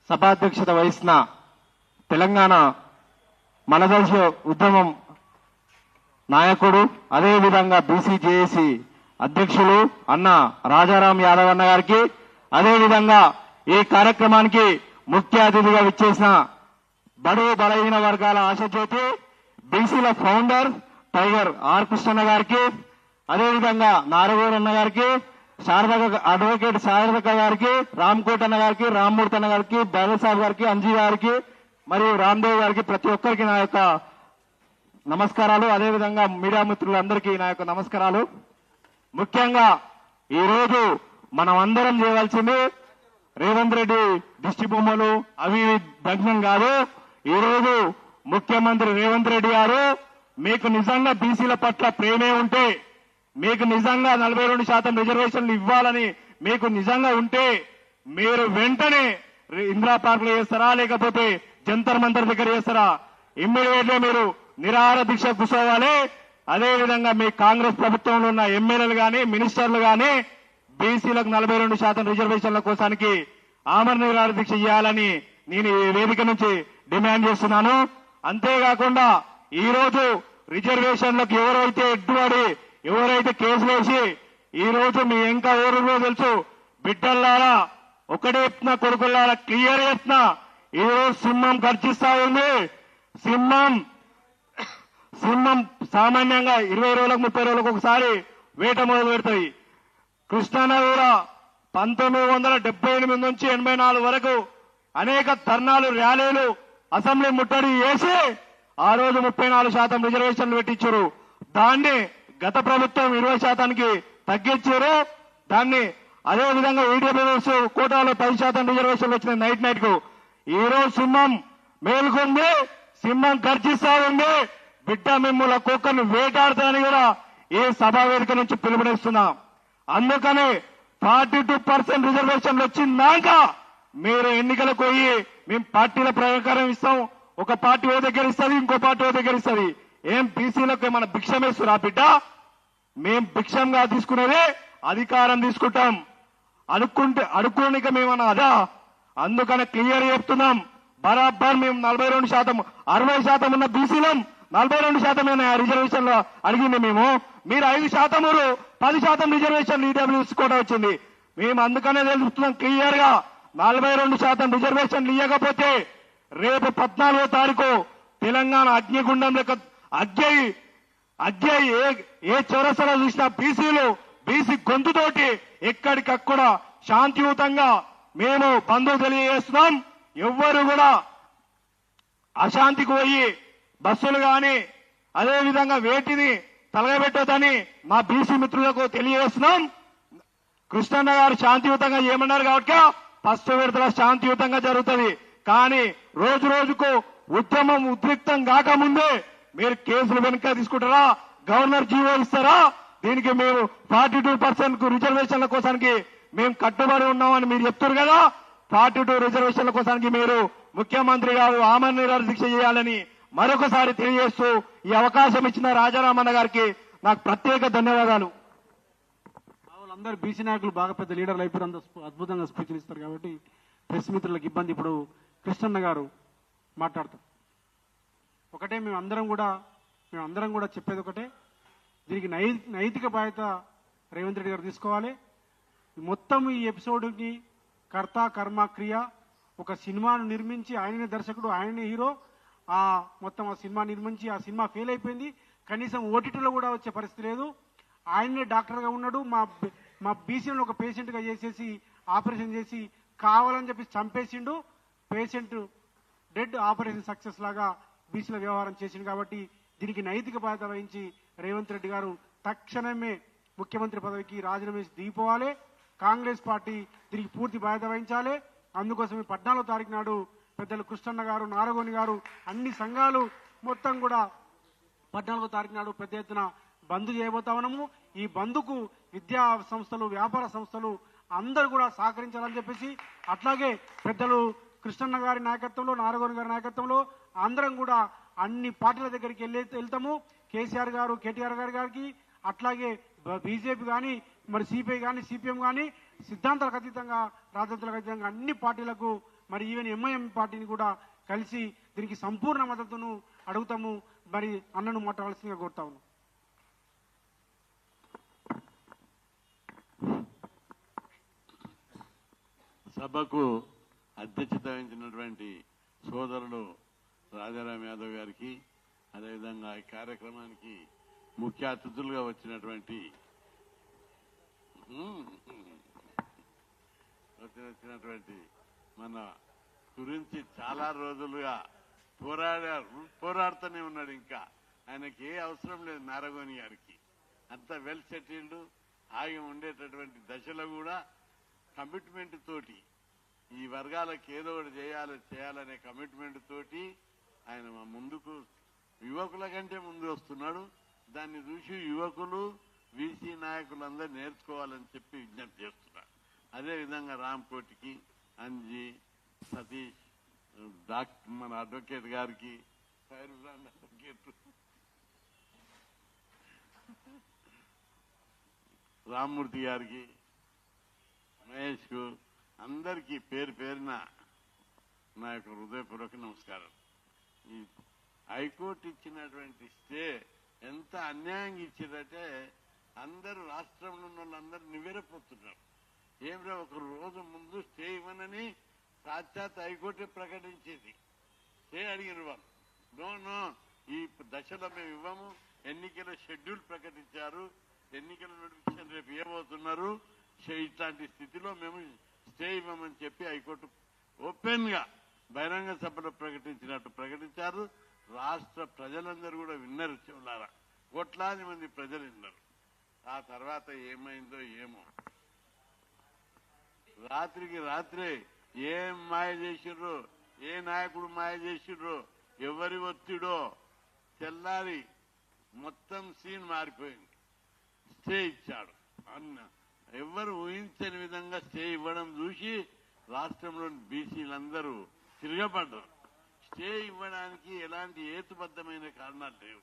Speaker 9: సభాధ్యక్షత వహిస్తున్న తెలంగాణ మనదర్శ ఉద్యమం నాయకుడు, అదేవిధంగా బీసీజేఏసీ అధ్యక్షులు అన్న రాజారాం యాదవ్ అన్న గారికి, అదేవిధంగా ఈ కార్యక్రమానికి ముఖ్య అతిథిగా విచ్చేసిన బడుగు బలహీన వర్గాల ఆశజ్యోతి బీసీల ఫౌండర్ టైగర్ ఆర్ కృష్ణన్న గారికి, అదేవిధంగా నారగూరు అన్న గారికి, అడ్వకేట్ శారదక గారికి, రామ్కోట్ అన్న గారికి, రామ్మూర్తి అన్న గారికి, బాబాసాహెబ్ గారికి, అంజీ గారికి మరియు రామ్దేవ్ గారికి ప్రతి ఒక్కరికి నా యొక్క నమస్కారాలు. అదేవిధంగా మీడియా మిత్రులందరికీ నా యొక్క నమస్కారాలు. ముఖ్యంగా ఈరోజు మనం అందరం చేయవలసింది రేవంత్ రెడ్డి దిష్టి బొమ్మలు అవి దగ్నం కాదు. ఈరోజు ముఖ్యమంత్రి రేవంత్ రెడ్డి గారు మీకు నిజంగా బీసీల పట్ల ప్రేమే ఉంటే, మీకు నిజంగా 42% రిజర్వేషన్లు ఇవ్వాలని మీకు నిజంగా ఉంటే మీరు వెంటనే ఇందిరా పార్క్ లో చేస్తారా, లేకపోతే జంతర్ మంతర్ దగ్గర చేస్తారా? ఇమ్మీడియట్లీ మీరు నిరాహార దీక్ష కూర్చోవాలి. అదేవిధంగా మీ కాంగ్రెస్ ప్రభుత్వంలో ఉన్న ఎమ్మెల్యేలు కానీ మినిస్టర్లు కానీ బీసీలకు 42% రిజర్వేషన్ల కోసానికి ఆమరణ నిరాహార దీక్ష చేయాలని నేను ఈ వేదిక నుంచి డిమాండ్ చేస్తున్నాను. అంతేకాకుండా ఈ రోజు రిజర్వేషన్లకు ఎవరైతే అడ్డుపడి ఎవరైతే కేసులు వేసి ఈ రోజు మీ ఇంకా ఊరులో తెలుసు బిడ్డల్లారా, ఒకటే చెప్తున్నా కొడుకుల్లారా, క్లియర్ చెప్తున్నా, ఈ రోజు సింహం గర్జిస్తా ఉంది. సింహం సామాన్యంగా 20 రోజులకు 30 రోజులకు ఒకసారి వేట మొదలు పెడతాయి. కృష్ణాన కూడా 1978 నుంచి 84 వరకు అనేక ధర్నాలు, ర్యాలీలు, అసెంబ్లీ ముట్టడి చేసి ఆ రోజు 34% రిజర్వేషన్లు పెట్టించారు. దాన్ని గత ప్రభుత్వం 20%కి తగ్గించారు. దాన్ని అదేవిధంగా ఈడబ్ల్యూఎస్ కోటాలో 10% రిజర్వేషన్లు వచ్చినాయి నైట్ కు. ఈ రోజు సింహం మేలుకుంది, సింహం గర్జిస్తా ఉంది. బిడ్డ మిమ్ముల కుక్కను వేటాడుతానని కూడా ఈ సభా వేదిక నుంచి పిలుపునిస్తున్నాం. అందుకని 42% రిజర్వేషన్లు వచ్చిందాక మీరు ఎన్నికలకు పోయి మేము పార్టీల ప్రకారం ఇస్తాం, ఒక పార్టీ ఓ దగ్గర ఇస్తుంది, ఇంకో పార్టీ ఓ దగ్గర ఇస్తుంది. ఏం బీసీలకు ఏమైనా భిక్షం వేస్తురా బిడ్డ? మేం భిక్షంగా తీసుకునేది అధికారం తీసుకుంటాం, అడుక్కోనిక మేమన్నా అదా? అందుకని క్లియర్ చెప్తున్నాం, బరాబర్ మేము 42%, 60% ఉన్న బీసీలం 42% రిజర్వేషన్లు అడిగింది మేము. మీరు 5%, 10% రిజర్వేషన్ ఈడబ్ల్యూఎస్ కూడా వచ్చింది. మేము అందుకనే తెలుస్తున్నాం క్లియర్ గా, 42% రిజర్వేషన్లు ఇవ్వకపోతే రేపు 14వ తారీఖు తెలంగాణ అగ్నిగుండం లెక్క అగ్గి ఏ చౌరసలో చూసినా బీసీ గొంతుతోటి ఎక్కడికక్కడ శాంతియుతంగా మేము బంధువు తెలియజేస్తున్నాం. ఎవ్వరు కూడా అశాంతికి పోయి బస్సులు గాని అదేవిధంగా వేటిని తలగబెట్టొద్దని మా బీసీ మిత్రులకు తెలియజేస్తున్నాం. కృష్ణన్న గారు శాంతియుతంగా ఏమన్నారు కాబట్టి ఫస్ట్ విడతల శాంతియుతంగా జరుగుతుంది. కానీ రోజు రోజుకు ఉద్యమం ఉద్రిక్తం కాకముందే మీరు కేసులు వెనుక తీసుకుంటారా, గవర్నర్ జీవో ఇస్తారా? దీనికి మేము 42% కు రిజర్వేషన్ల కోసానికి మేము కట్టుబడి ఉన్నామని మీరు చెప్తారు కదా. 42 రిజర్వేషన్ల కోసానికి మీరు ముఖ్యమంత్రి గారు ఆమరణ నిరాహార దీక్ష చేయాలని మరొకసారి తెలియజేస్తూ ఈ అవకాశం ఇచ్చిన రాజారామన్న గారికి నాకు ప్రత్యేక ధన్యవాదాలు.
Speaker 1: వాళ్ళందరూ బీసీ నాయకులు బాగా పెద్ద లీడర్లు అయిపోయి అందరూ అద్భుతంగా స్పీచ్లు ఇస్తారు కాబట్టి ప్రెస్ మిత్రులకు ఇబ్బంది. ఇప్పుడు కృష్ణన్న గారు మాట్లాడతారు. ఒకటే మేమందరం కూడా చెప్పేది ఒకటే, దీనికి నైతిక బాధ్యత రేవంత్ రెడ్డి గారు తీసుకోవాలి. మొత్తం ఈ ఎపిసోడ్కి కర్త కర్మ క్రియ, ఒక సినిమాను నిర్మించి ఆయననే దర్శకుడు, ఆయననే హీరో, మొత్తం ఆ సినిమా నిర్మించి ఆ సినిమా ఫెయిల్ అయిపోయింది. కనీసం ఓటీటీలో కూడా వచ్చే పరిస్థితి లేదు. ఆయననే డాక్టర్గా ఉన్నాడు. మా బీసీలను ఒక పేషెంట్గా చేసేసి ఆపరేషన్ చేసి కావాలని చెప్పి చంపేసిండు. పేషెంట్ డెడ్, ఆపరేషన్ సక్సెస్ లాగా బీసీల వ్యవహారం చేసిండు. కాబట్టి దీనికి నైతిక బాధ్యత వహించి రేవంత్ రెడ్డి గారు తక్షణమే ముఖ్యమంత్రి పదవికి రాజీనామా చేసి దిగిపోవాలి. కాంగ్రెస్ పార్టీ దీనికి పూర్తి బాధ్యత వహించాలి. అందుకోసమే 14వ తారీఖు నాడు పెద్దలు కృష్ణన్న గారు, నారగోని గారు, అన్ని సంఘాలు మొత్తం కూడా 14వ తారీఖు నాడు పెద్ద ఎత్తున బంద్ చేయబోతా ఉన్నాము. ఈ బంద్కు విద్యా సంస్థలు, వ్యాపార సంస్థలు అందరూ కూడా సహకరించాలని చెప్పేసి, అట్లాగే పెద్దలు కృష్ణన్న గారి నాయకత్వంలో, నారగోని గారి నాయకత్వంలో అందరం కూడా అన్ని పార్టీల దగ్గరికి వెళ్తాము. కేసీఆర్ గారు, కేటీఆర్ గారికి, అట్లాగే బీజేపీ కానీ, మరి సిపిఐ కానీ, సిపిఎం కానీ, సిద్ధాంతాలకు అతీతంగా, రాజధానులకు అతీతంగా అన్ని పార్టీలకు, మరి ఈవెన్ ఎంఐఎం పార్టీని కూడా కలిసి దీనికి సంపూర్ణ మద్దతును అడుగుతాము. మరి అన్నను మాట్లాడాల్సిందిగా కోరుతా ఉన్నాం.
Speaker 10: సభకు అధ్యక్షత వహించినటువంటి సోదరుడు రాజారాం యాదవ్ గారికి, అదేవిధంగా ఈ కార్యక్రమానికి ముఖ్య అతిథులుగా వచ్చినటువంటి మన గురించి చాలా రోజులుగా పోరాడుతూనే ఉన్నాడు. ఇంకా ఆయనకి ఏ అవసరం లేదు నారగోని గారికి. అంత వెల్ సెటిల్డ్ హాయి ఉండేటటువంటి దశలో కూడా కమిట్మెంట్ తోటి ఈ వర్గాలకు ఏదో ఒకటి చేయాలనే కమిట్మెంట్ తోటి ఆయన మా ముందుకు యువకుల కంటే ముందు వస్తున్నాడు. దాన్ని చూసి యువకులు బీసీ నాయకులందరూ నేర్చుకోవాలని చెప్పి విజ్ఞప్తి చేస్తున్నారు. అదేవిధంగా రామ్కోటికి, అంజీ, సతీష్, డాక్టర్ మన అడ్వకేట్ గారికి, ఫైర్ బ్రాండ్ అడ్వకేట్ రామ్మూర్తి గారికి, మహేష్కు, అందరికీ పేరు పేరున నా యొక్క హృదయపూర్వక నమస్కారం. ఈ హైకోర్టు ఇచ్చినటువంటి స్టే ఎంత అన్యాయంగా ఇచ్చిందంటే అందరూ రాష్ట్రంలో ఉన్న వాళ్ళందరూ నివ్వెరపోతున్నారు. ఏమిరా ఒక రోజు ముందు స్టే ఇవ్వనని సాక్షాత్ హైకోర్టు ప్రకటించేది. స్టే అడిగిన వాళ్ళు నో ఈ దశలో మేము ఇవ్వము, ఎన్నికల షెడ్యూల్ ప్రకటించారు, ఎన్నికల నోటిఫికేషన్ రేపు ఇవ్వబోతున్నారు, ఇట్లాంటి స్థితిలో మేము స్టే ఇవ్వమని చెప్పి హైకోర్టు ఓపెన్ గా బహిరంగ సభలో ప్రకటించినట్టు ప్రకటించారు. రాష్ట్ర ప్రజలందరూ కూడా విన్నరు. చెవులారా కోట్లాది మంది ప్రజలు విన్నారు. ఆ తర్వాత ఏమైందో ఏమో, రాత్రికి రాత్రే ఏం మాయ చేసిర్రో, ఏ నాయకుడు మాయ చేసిర్రో, ఎవరి ఒత్తిడో తెల్లారి మొత్తం సీన్ మారిపోయింది. స్టే ఇచ్చాడు అన్న ఎవరు ఊహించని విధంగా స్టే ఇవ్వడం చూసి రాష్ట్రంలోని బీసీలందరూ తిరగబడ్డారు. స్టే ఇవ్వడానికి ఎలాంటి హేతుబద్ధమైన కారణాలు లేవు.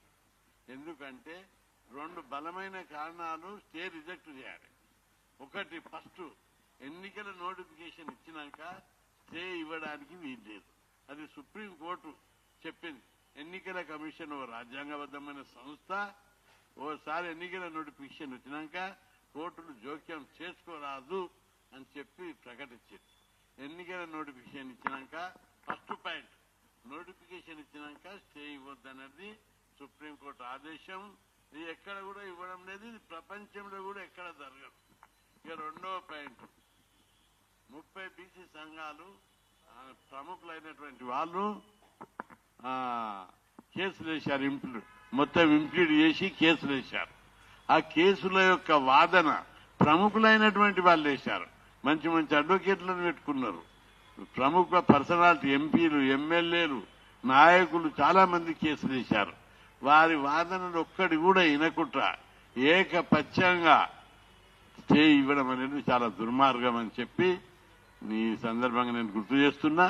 Speaker 10: ఎందుకంటే రెండు బలమైన కారణాలు స్టే రిజెక్ట్ చేయాలి. ఒకటి, ఫస్ట్ ఎన్నికల నోటిఫికేషన్ ఇచ్చినాక స్టే ఇవ్వడానికి వీల్లేదు. అది సుప్రీంకోర్టు చెప్పింది. ఎన్నికల కమిషన్ ఓ రాజ్యాంగబద్ధమైన సంస్థ. ఓసారి ఎన్నికల నోటిఫికేషన్ వచ్చినాక కోర్టులు జోక్యం చేసుకోరాదు అని చెప్పి ప్రకటించింది. ఎన్నికల నోటిఫికేషన్ ఇచ్చినాక ఫస్ట్ పాయింట్, నోటిఫికేషన్ ఇచ్చినాక స్టే ఇవ్వద్దన్నది సుప్రీంకోర్టు ఆదేశం. ఇది ఎక్కడ కూడా ఇవ్వడం లేదు, ఇది ప్రపంచంలో కూడా ఎక్కడ జరగదు. ఇక రెండవ పాయింట్, 30 బీసీ సంఘాలు ప్రముఖులైనటువంటి వాళ్ళు కేసులు వేశారు. మొత్తం ఇంప్లీడ్ చేసి కేసులు వేశారు. ఆ కేసుల యొక్క వాదన ప్రముఖులైనటువంటి వాళ్ళు వేశారు. మంచి మంచి అడ్వకేట్లను పెట్టుకున్నారు. ప్రముఖ పర్సనాలిటీ, ఎంపీలు, ఎమ్మెల్యేలు, నాయకులు చాలా మంది కేసులు వేశారు. వారి వాదనలు ఒక్కటి కూడా వినకుండా ఏకపక్షంగా స్టే ఇవ్వడం అనేది చాలా దుర్మార్గం అని చెప్పి ఈ సందర్భంగా నేను గుర్తు చేస్తున్నా.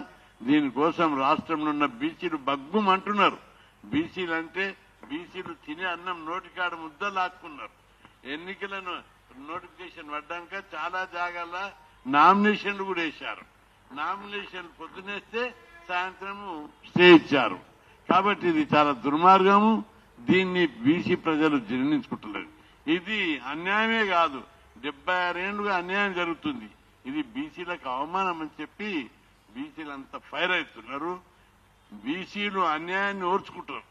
Speaker 10: దీనికోసం రాష్ట్రంలో ఉన్న బీసీలు బగ్గుమంటున్నారు. బీసీలు అంటే బీసీలు తినే అన్నం నోటికాడ ముద్ద లాక్కున్నారు. ఎన్నికలను నోటిఫికేషన్ పడ్డాక చాలా జాగాల నామినేషన్లు కూడా వేశారు. నామినేషన్లు పొద్దునేస్తే సాయంత్రము స్టే ఇచ్చారు. కాబట్టి ఇది చాలా దుర్మార్గము. దీన్ని బీసీ ప్రజలు జీర్ణించుకుంటలేదు. ఇది అన్యాయమే కాదు, 76 ఏళ్లుగా అన్యాయం జరుగుతుంది. ఇది బీసీలకు అవమానం అని చెప్పి బీసీలంతా ఫైర్ అవుతున్నారు. బీసీలు అన్యాయాన్ని ఓర్చుకుంటారు,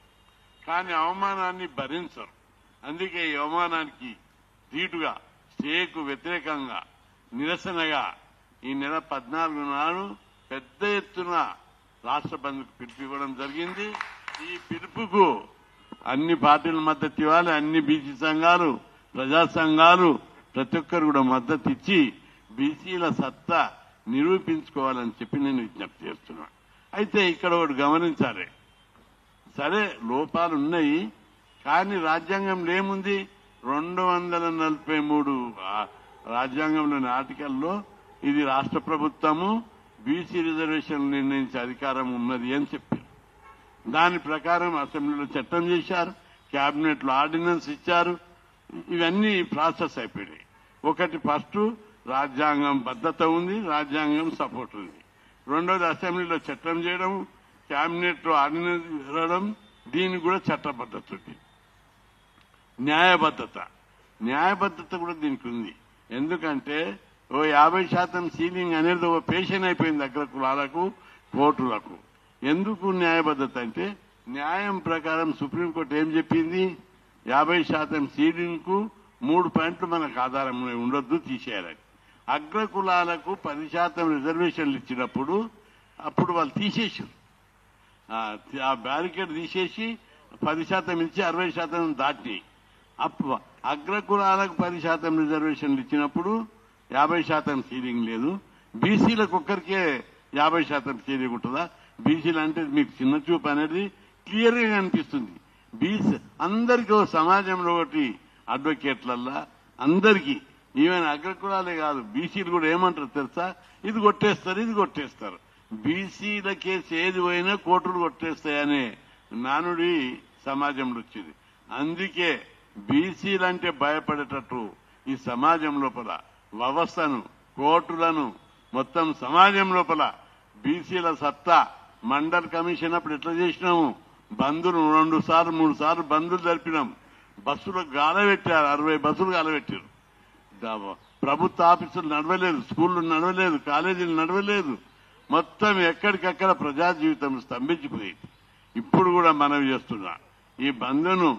Speaker 10: కానీ అవమానాన్ని భరించరు. అందుకే ఈ అవమానానికి ధీటుగా స్టేకు వ్యతిరేకంగా నిరసనగా ఈ నెల 14 నాడు పెద్ద ఎత్తున రాష్ట్ర బంద్కు పిలుపు ఇవ్వడం జరిగింది. ఈ పిలుపుకు అన్ని పార్టీల మద్దతు ఇవ్వాలి. అన్ని బీసీ సంఘాలు, ప్రజా సంఘాలు ప్రతి ఒక్కరు కూడా మద్దతు ఇచ్చి బీసీల సత్తా నిరూపించుకోవాలని చెప్పి నేను విజ్ఞప్తి చేస్తున్నాను. అయితే ఇక్కడ ఒకటి గమనించాలి. సరే లోపాలు ఉన్నాయి, కానీ రాజ్యాంగంలో ఏముంది? 243 రాజ్యాంగంలోని ఆర్టికల్లో ఇది రాష్ట్ర ప్రభుత్వము బీసీ రిజర్వేషన్ నిర్ణయించే అధికారం ఉన్నది అని చెప్పారు. దాని ప్రకారం అసెంబ్లీలో చట్టం చేశారు, కేబినెట్ లో ఆర్డినెన్స్ ఇచ్చారు. ఇవన్నీ ప్రాసెస్ అయిపోయాయి. ఒకటి, ఫస్ట్ రాజ్యాంగం బద్ధత ఉంది, రాజ్యాంగం సపోర్ట్ ఉంది. రెండోది అసెంబ్లీలో చట్టం చేయడం, కేబినెట్ లో ఆర్డినెన్స్ ఇవ్వడం, దీనికి కూడా చట్టబద్ధత ఉంది. న్యాయబద్ధత కూడా దీనికి ఉంది. ఎందుకంటే ఓ 50% సీలింగ్ అనేది ఒక పేషన్ అయిపోయింది అగ్ర కులాలకు, కోర్టులకు. ఎందుకు న్యాయబద్ధత అంటే న్యాయం ప్రకారం సుప్రీంకోర్టు ఏం చెప్పింది, 50% సీలింగ్ కు 3 పాయింట్లు మనకు ఆధారం ఉండొద్దు, తీసేయాలని. అగ్ర కులాలకు 10% రిజర్వేషన్లు ఇచ్చినప్పుడు అప్పుడు వాళ్ళు తీసేసారు. ఆ బ్యారికేడ్ తీసేసి 10% ఇచ్చి 60% దాటినాయి. అప్పుడు అగ్ర కులాలకు 10% రిజర్వేషన్లు ఇచ్చినప్పుడు 50% సీలింగ్ లేదు. బీసీలకు ఒక్కరికే 50% సీలింగ్ ఉంటుందా? బీసీలు అంటే మీకు చిన్న చూపు అనేది క్లియర్ గా అనిపిస్తుంది. బీసీ అందరికీ సమాజంలో ఒకటి అడ్వకేట్లల్లా అందరికీ, ఈవెన్ అగ్ర కులాలే కాదు బీసీలు కూడా ఏమంటారు తెలుసా, ఇది కొట్టేస్తారు, ఇది కొట్టేస్తారు. బీసీల కేసు ఏది పోయినా కోర్టులు కొట్టేస్తాయనే నానుడి సమాజంలో వచ్చింది. అందుకే బీసీలంటే భయపడేటట్టు ఈ సమాజం లోపల వ్యవస్థను, కోర్టులను, మొత్తం సమాజం లోపల బీసీల సత్తా మండల్ కమిషన్ అప్పుడు ఎట్లా చేసినాము, బంధులు 2 సార్లు 3 సార్లు బంధులు జరిపినాం. బస్సులు గాలబెట్టారు, 60 బస్సులు గాలబెట్టారు. ప్రభుత్వ ఆఫీసులు నడవలేదు, స్కూళ్లు నడవలేదు, కాలేజీలు నడవలేదు. మొత్తం ఎక్కడికక్కడ ప్రజా జీవితం స్తంభించిపోయింది. ఇప్పుడు కూడా మనవి చేస్తున్నా, ఈ బంధును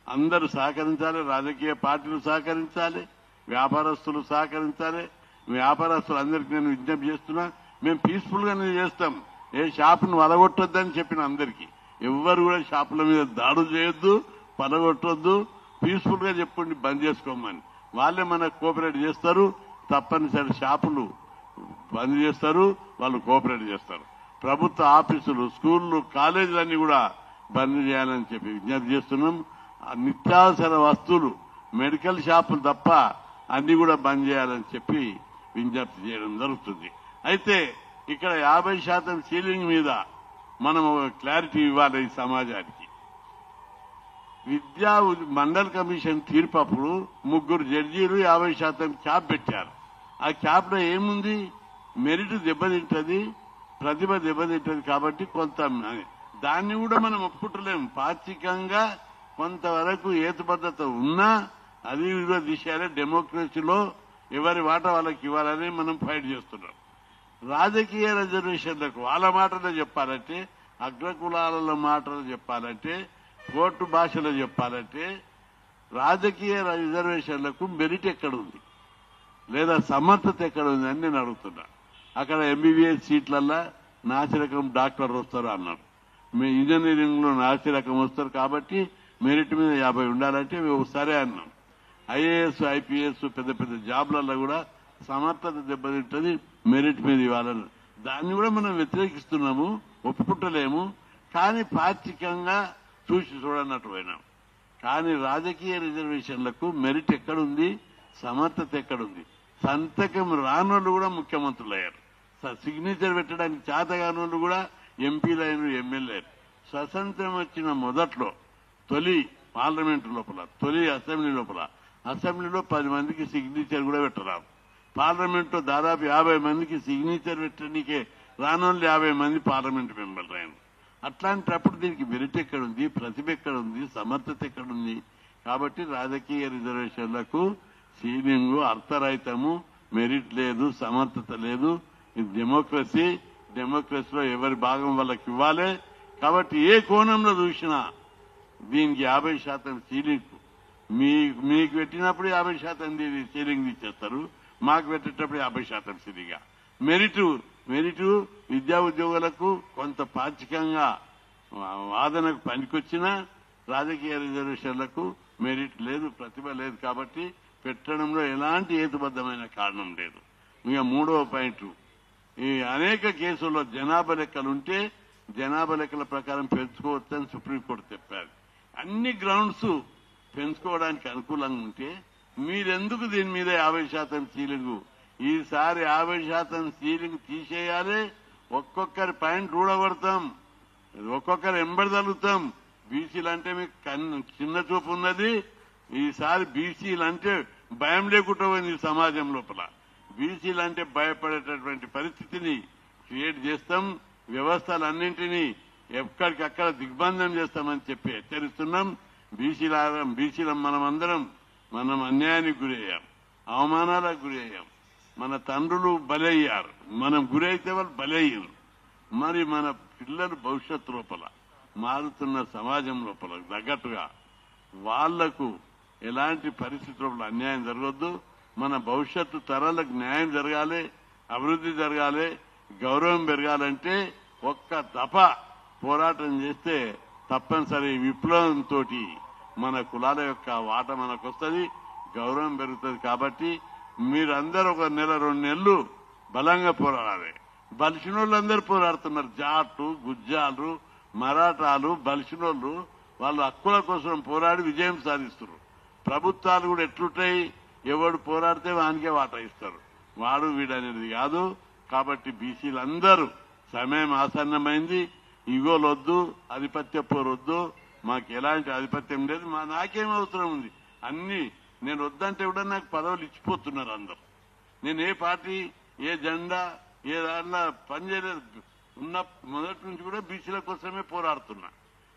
Speaker 10: అందరూ సహకరించాలి, రాజకీయ పార్టీలు సహకరించాలి, వ్యాపారస్తులు సహకరించాలి. వ్యాపారస్తులు అందరికీ నేను విజ్ఞప్తి చేస్తున్నా, మేము పీస్ఫుల్ గానే చేస్తాం. ఏ షాపును వలగొట్టొద్దని చెప్పిన అందరికీ, ఎవ్వరు కూడా షాపుల మీద దాడులు చేయొద్దు, పలగొట్టొద్దు, పీస్ఫుల్ గా చెప్పండి బంద్ చేసుకోమని. వాళ్ళే మనకు కోఆపరేట్ చేస్తారు. తప్పనిసరి షాపులు బంద్ చేస్తారు, వాళ్ళు కోఆపరేట్ చేస్తారు. ప్రభుత్వ ఆఫీసులు, స్కూళ్లు, కాలేజీలన్నీ కూడా బంద్ చేయాలని చెప్పి విజ్ఞప్తి చేస్తున్నాం. నిత్యావసర వస్తువులు, మెడికల్ షాపులు తప్ప అన్ని కూడా బంద్ చేయాలని చెప్పి విజ్ఞప్తి చేయడం జరుగుతుంది. అయితే ఇక్కడ 50% సీలింగ్ మీద మనం క్లారిటీ ఇవ్వాలి ఈ సమాజానికి. విద్యా మండల్ కమిషన్ తీర్పు అప్పుడు 3 జడ్జీలు 50% క్యాప్ పెట్టారు. ఆ క్యాప్ లో ఏముంది, మెరిట్ దెబ్బతింటది, ప్రతిభ దెబ్బతింటది. కాబట్టి కొంత దాన్ని కూడా మనం ఒప్పుకుంటలేము. పాక్షికంగా కొంతవరకు హేతుబద్ధత ఉన్నా అది విలువ తీసేయాలి. డెమోక్రసీలో ఎవరి వాటా వాళ్ళకి ఇవ్వాలని మనం ఫైట్ చేస్తున్నాం. రాజకీయ రిజర్వేషన్లకు వాళ్ళ మాటలో చెప్పాలంటే, అగ్రకులాల మాటలు చెప్పాలంటే, కోర్టు భాషలో చెప్పాలంటే, రాజకీయ రిజర్వేషన్లకు మెరిట్ ఎక్కడుంది లేదా సమర్థత ఎక్కడ ఉంది అని నేను అడుగుతున్నా. అక్కడ ఎంబీబీఎస్ సీట్లల్లా నాసిరకం డాక్టర్ వస్తారు అన్నారు. ఇంజనీరింగ్ లో నాసిరకం వస్తారు కాబట్టి మెరిట్ మీద 50 ఉండాలంటే సరే అన్నాం. ఐఏఎస్, ఐపీఎస్ పెద్ద పెద్ద జాబ్లలో కూడా సమర్థత దెబ్బతింటుంది, మెరిట్ మీద ఇవ్వాలని. దాన్ని కూడా మనం వ్యతిరేకిస్తున్నాము, ఒప్పుకుంటలేము. కానీ పాక్షికంగా చూడనట్టు పోయినాం. కానీ రాజకీయ రిజర్వేషన్లకు మెరిట్ ఎక్కడుంది, సమర్థత ఎక్కడుంది? సంతకం రానోళ్ళు కూడా ముఖ్యమంత్రులు అయ్యారు, సిగ్నేచర్ పెట్టడానికి చేతగానోళ్ళు కూడా ఎంపీలు అయిన, ఎమ్మెల్యేలు. స్వతంత్రం వచ్చిన మొదట్లో తొలి పార్లమెంటు లోపల, తొలి అసెంబ్లీ లోపల, అసెంబ్లీలో 10 మందికి సిగ్నేచర్ కూడా పెట్టరాదు. పార్లమెంట్లో దాదాపు 50 మందికి సిగ్నేచర్ పెట్టడానికే రానోళ్ళు 50 మంది పార్లమెంటు మెంబర్లు అయిన. అట్లాంటప్పుడు దీనికి మెరిట్ ఎక్కడుంది, ప్రతిభ ఎక్కడుంది, సమర్థత ఎక్కడుంది? కాబట్టి రాజకీయ రిజర్వేషన్లకు సీలింగ్ అర్థరహితము, మెరిట్ లేదు, సమర్థత లేదు. ఇది డెమోక్రసీ. డెమోక్రసీలో ఎవరి భాగం వాళ్ళకి ఇవ్వాలి. కాబట్టి ఏ కోణంలో చూసినా దీనికి 50% సీలింగ్, మీకు పెట్టినప్పుడు 50% సీలింగ్ తీసేస్తారు, మాకు పెట్టేటప్పుడు 50% సీలింగ్. మెరిట్ విద్యా ఉద్యోగులకు కొంత పాక్షికంగా వాదనకు పనికొచ్చినా రాజకీయ రిజర్వేషన్లకు మెరిట్ లేదు, ప్రతిభ లేదు. కాబట్టి పెట్టడంలో ఎలాంటి హేతుబద్ధమైన కారణం లేదు. ఇక 3వ పాయింట్, ఈ అనేక కేసుల్లో జనాభా లెక్కలుంటే జనాభా లెక్కల ప్రకారం పెంచుకోవచ్చని సుప్రీంకోర్టు చెప్పారు. అన్ని గ్రౌండ్స్ పెంచుకోవడానికి అనుకూలంగా ఉంటే మీరెందుకు దీని మీద 50% సీలింగ్? ఈసారి 50% సీలింగ్ తీసేయాలి. ఒక్కొక్కరి పాయింట్ ఊడగొడతాం, ఒక్కొక్కరు ఎంబడగలుగుతాం. బీసీలు అంటే మీకు చిన్న చూపు ఉన్నది. ఈసారి బీసీలు అంటే భయం లేకుండా పోయింది ఈ సమాజం లోపల. బీసీలు అంటే భయపడేటటువంటి పరిస్థితిని క్రియేట్ చేస్తాం. వ్యవస్థలన్నింటినీ ఎక్కడికక్కడ దిగ్బంధం చేస్తామని చెప్పి హెచ్చరిస్తున్నాం. బీసీల మనం అన్యాయానికి గురయ్యాం, అవమానాలకు గురయ్యాం. మన తండ్రులు బలయ్యారు, మనం గురైతే వాళ్ళు బలయ్యారు. మరి మన పిల్లలు భవిష్యత్తు లోపల మారుతున్న సమాజం లోపల తగ్గట్టుగా వాళ్లకు ఎలాంటి పరిస్థితుల్లో అన్యాయం జరగొద్దు. మన భవిష్యత్తు తరాలకు న్యాయం జరగాలి, అభివృద్ధి జరగాలి, గౌరవం పెరగాలంటే ఒక్క దఫ పోరాటం చేస్తే తప్పనిసరి విప్లవంతో మన కులాల యొక్క వాట మనకు వస్తుంది, గౌరవం పెరుగుతుంది. కాబట్టి మీరందరూ ఒక నెల 2 నెలలు బలంగా పోరాడాలి. బలిసినోళ్ళందరూ పోరాడుతున్నారు. జాటు, గుజ్జాలు, మరాఠాలు, బలిసినోళ్ళు వాళ్ళు హక్కుల కోసం పోరాడి విజయం సాధిస్తున్నారు. ప్రభుత్వాలు కూడా ఎట్లుంటాయి, ఎవడు పోరాడితే వానికే వాటా ఇస్తారు, వాడు వీడనేది కాదు. కాబట్టి బీసీలందరూ సమయం ఆసన్నమైంది. ఇగోలొద్దు, ఆధిపత్య పోరొద్దు, మాకు ఎలాంటి ఆధిపత్యం లేదు. నాకేం అవసరం ఉంది, అన్ని నేను వద్దంటే కూడా నాకు పదవులు ఇచ్చిపోతున్నారు అందరూ. నేను ఏ పార్టీ, ఏ జెండా, ఏ దాంట్లో పనిచేయలేదు. ఉన్న మొదటి నుంచి కూడా బీసీల కోసమే పోరాడుతున్నా.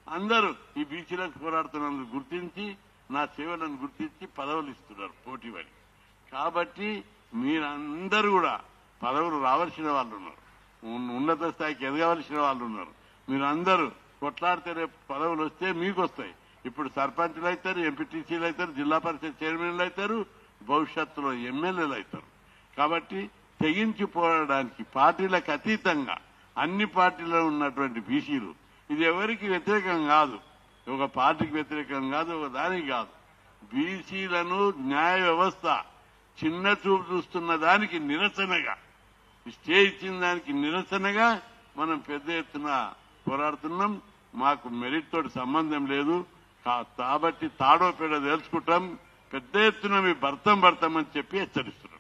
Speaker 10: అందరూ ఈ బీసీలకు పోరాడుతున్నందుకు గుర్తించి, నా సేవలను గుర్తించి పదవులు ఇస్తున్నారు పోటీపడి. కాబట్టి మీరందరూ కూడా పదవులు రావాల్సిన వాళ్ళు ఉన్నారు, ఉన్నత స్థాయికి ఎదగవలసిన వాళ్ళు ఉన్నారు. మీరందరూ కొట్లాడితే రేపు పదవులు వస్తే మీకు వస్తాయి. ఇప్పుడు సర్పంచులు అవుతారు, ఎంపీటీసీలు అవుతారు, జిల్లా పరిషత్ చైర్మన్లు అవుతారు, భవిష్యత్తులో ఎమ్మెల్యేలు అవుతారు. కాబట్టి తెగించి పోరాడడానికి పార్టీలకు అతీతంగా అన్ని పార్టీల్లో ఉన్నటువంటి బీసీలు, ఇది ఎవరికి వ్యతిరేకం కాదు, ఒక పార్టీకి వ్యతిరేకం కాదు, ఒక దానికి కాదు. బీసీలను న్యాయ వ్యవస్థ చిన్న చూపు చూస్తున్న దానికి నిరసనగా, స్టే ఇచ్చిన దానికి నిరసనగా మనం పెద్ద ఎత్తున పోరాడుతున్నాం. మాకు మెరిట్ తోటి సంబంధం లేదు కాబట్టి తాడో పేడో తెలుసుకుంటాం. పెద్ద ఎత్తున మీ భర్తం అని చెప్పి హెచ్చరిస్తున్నాం.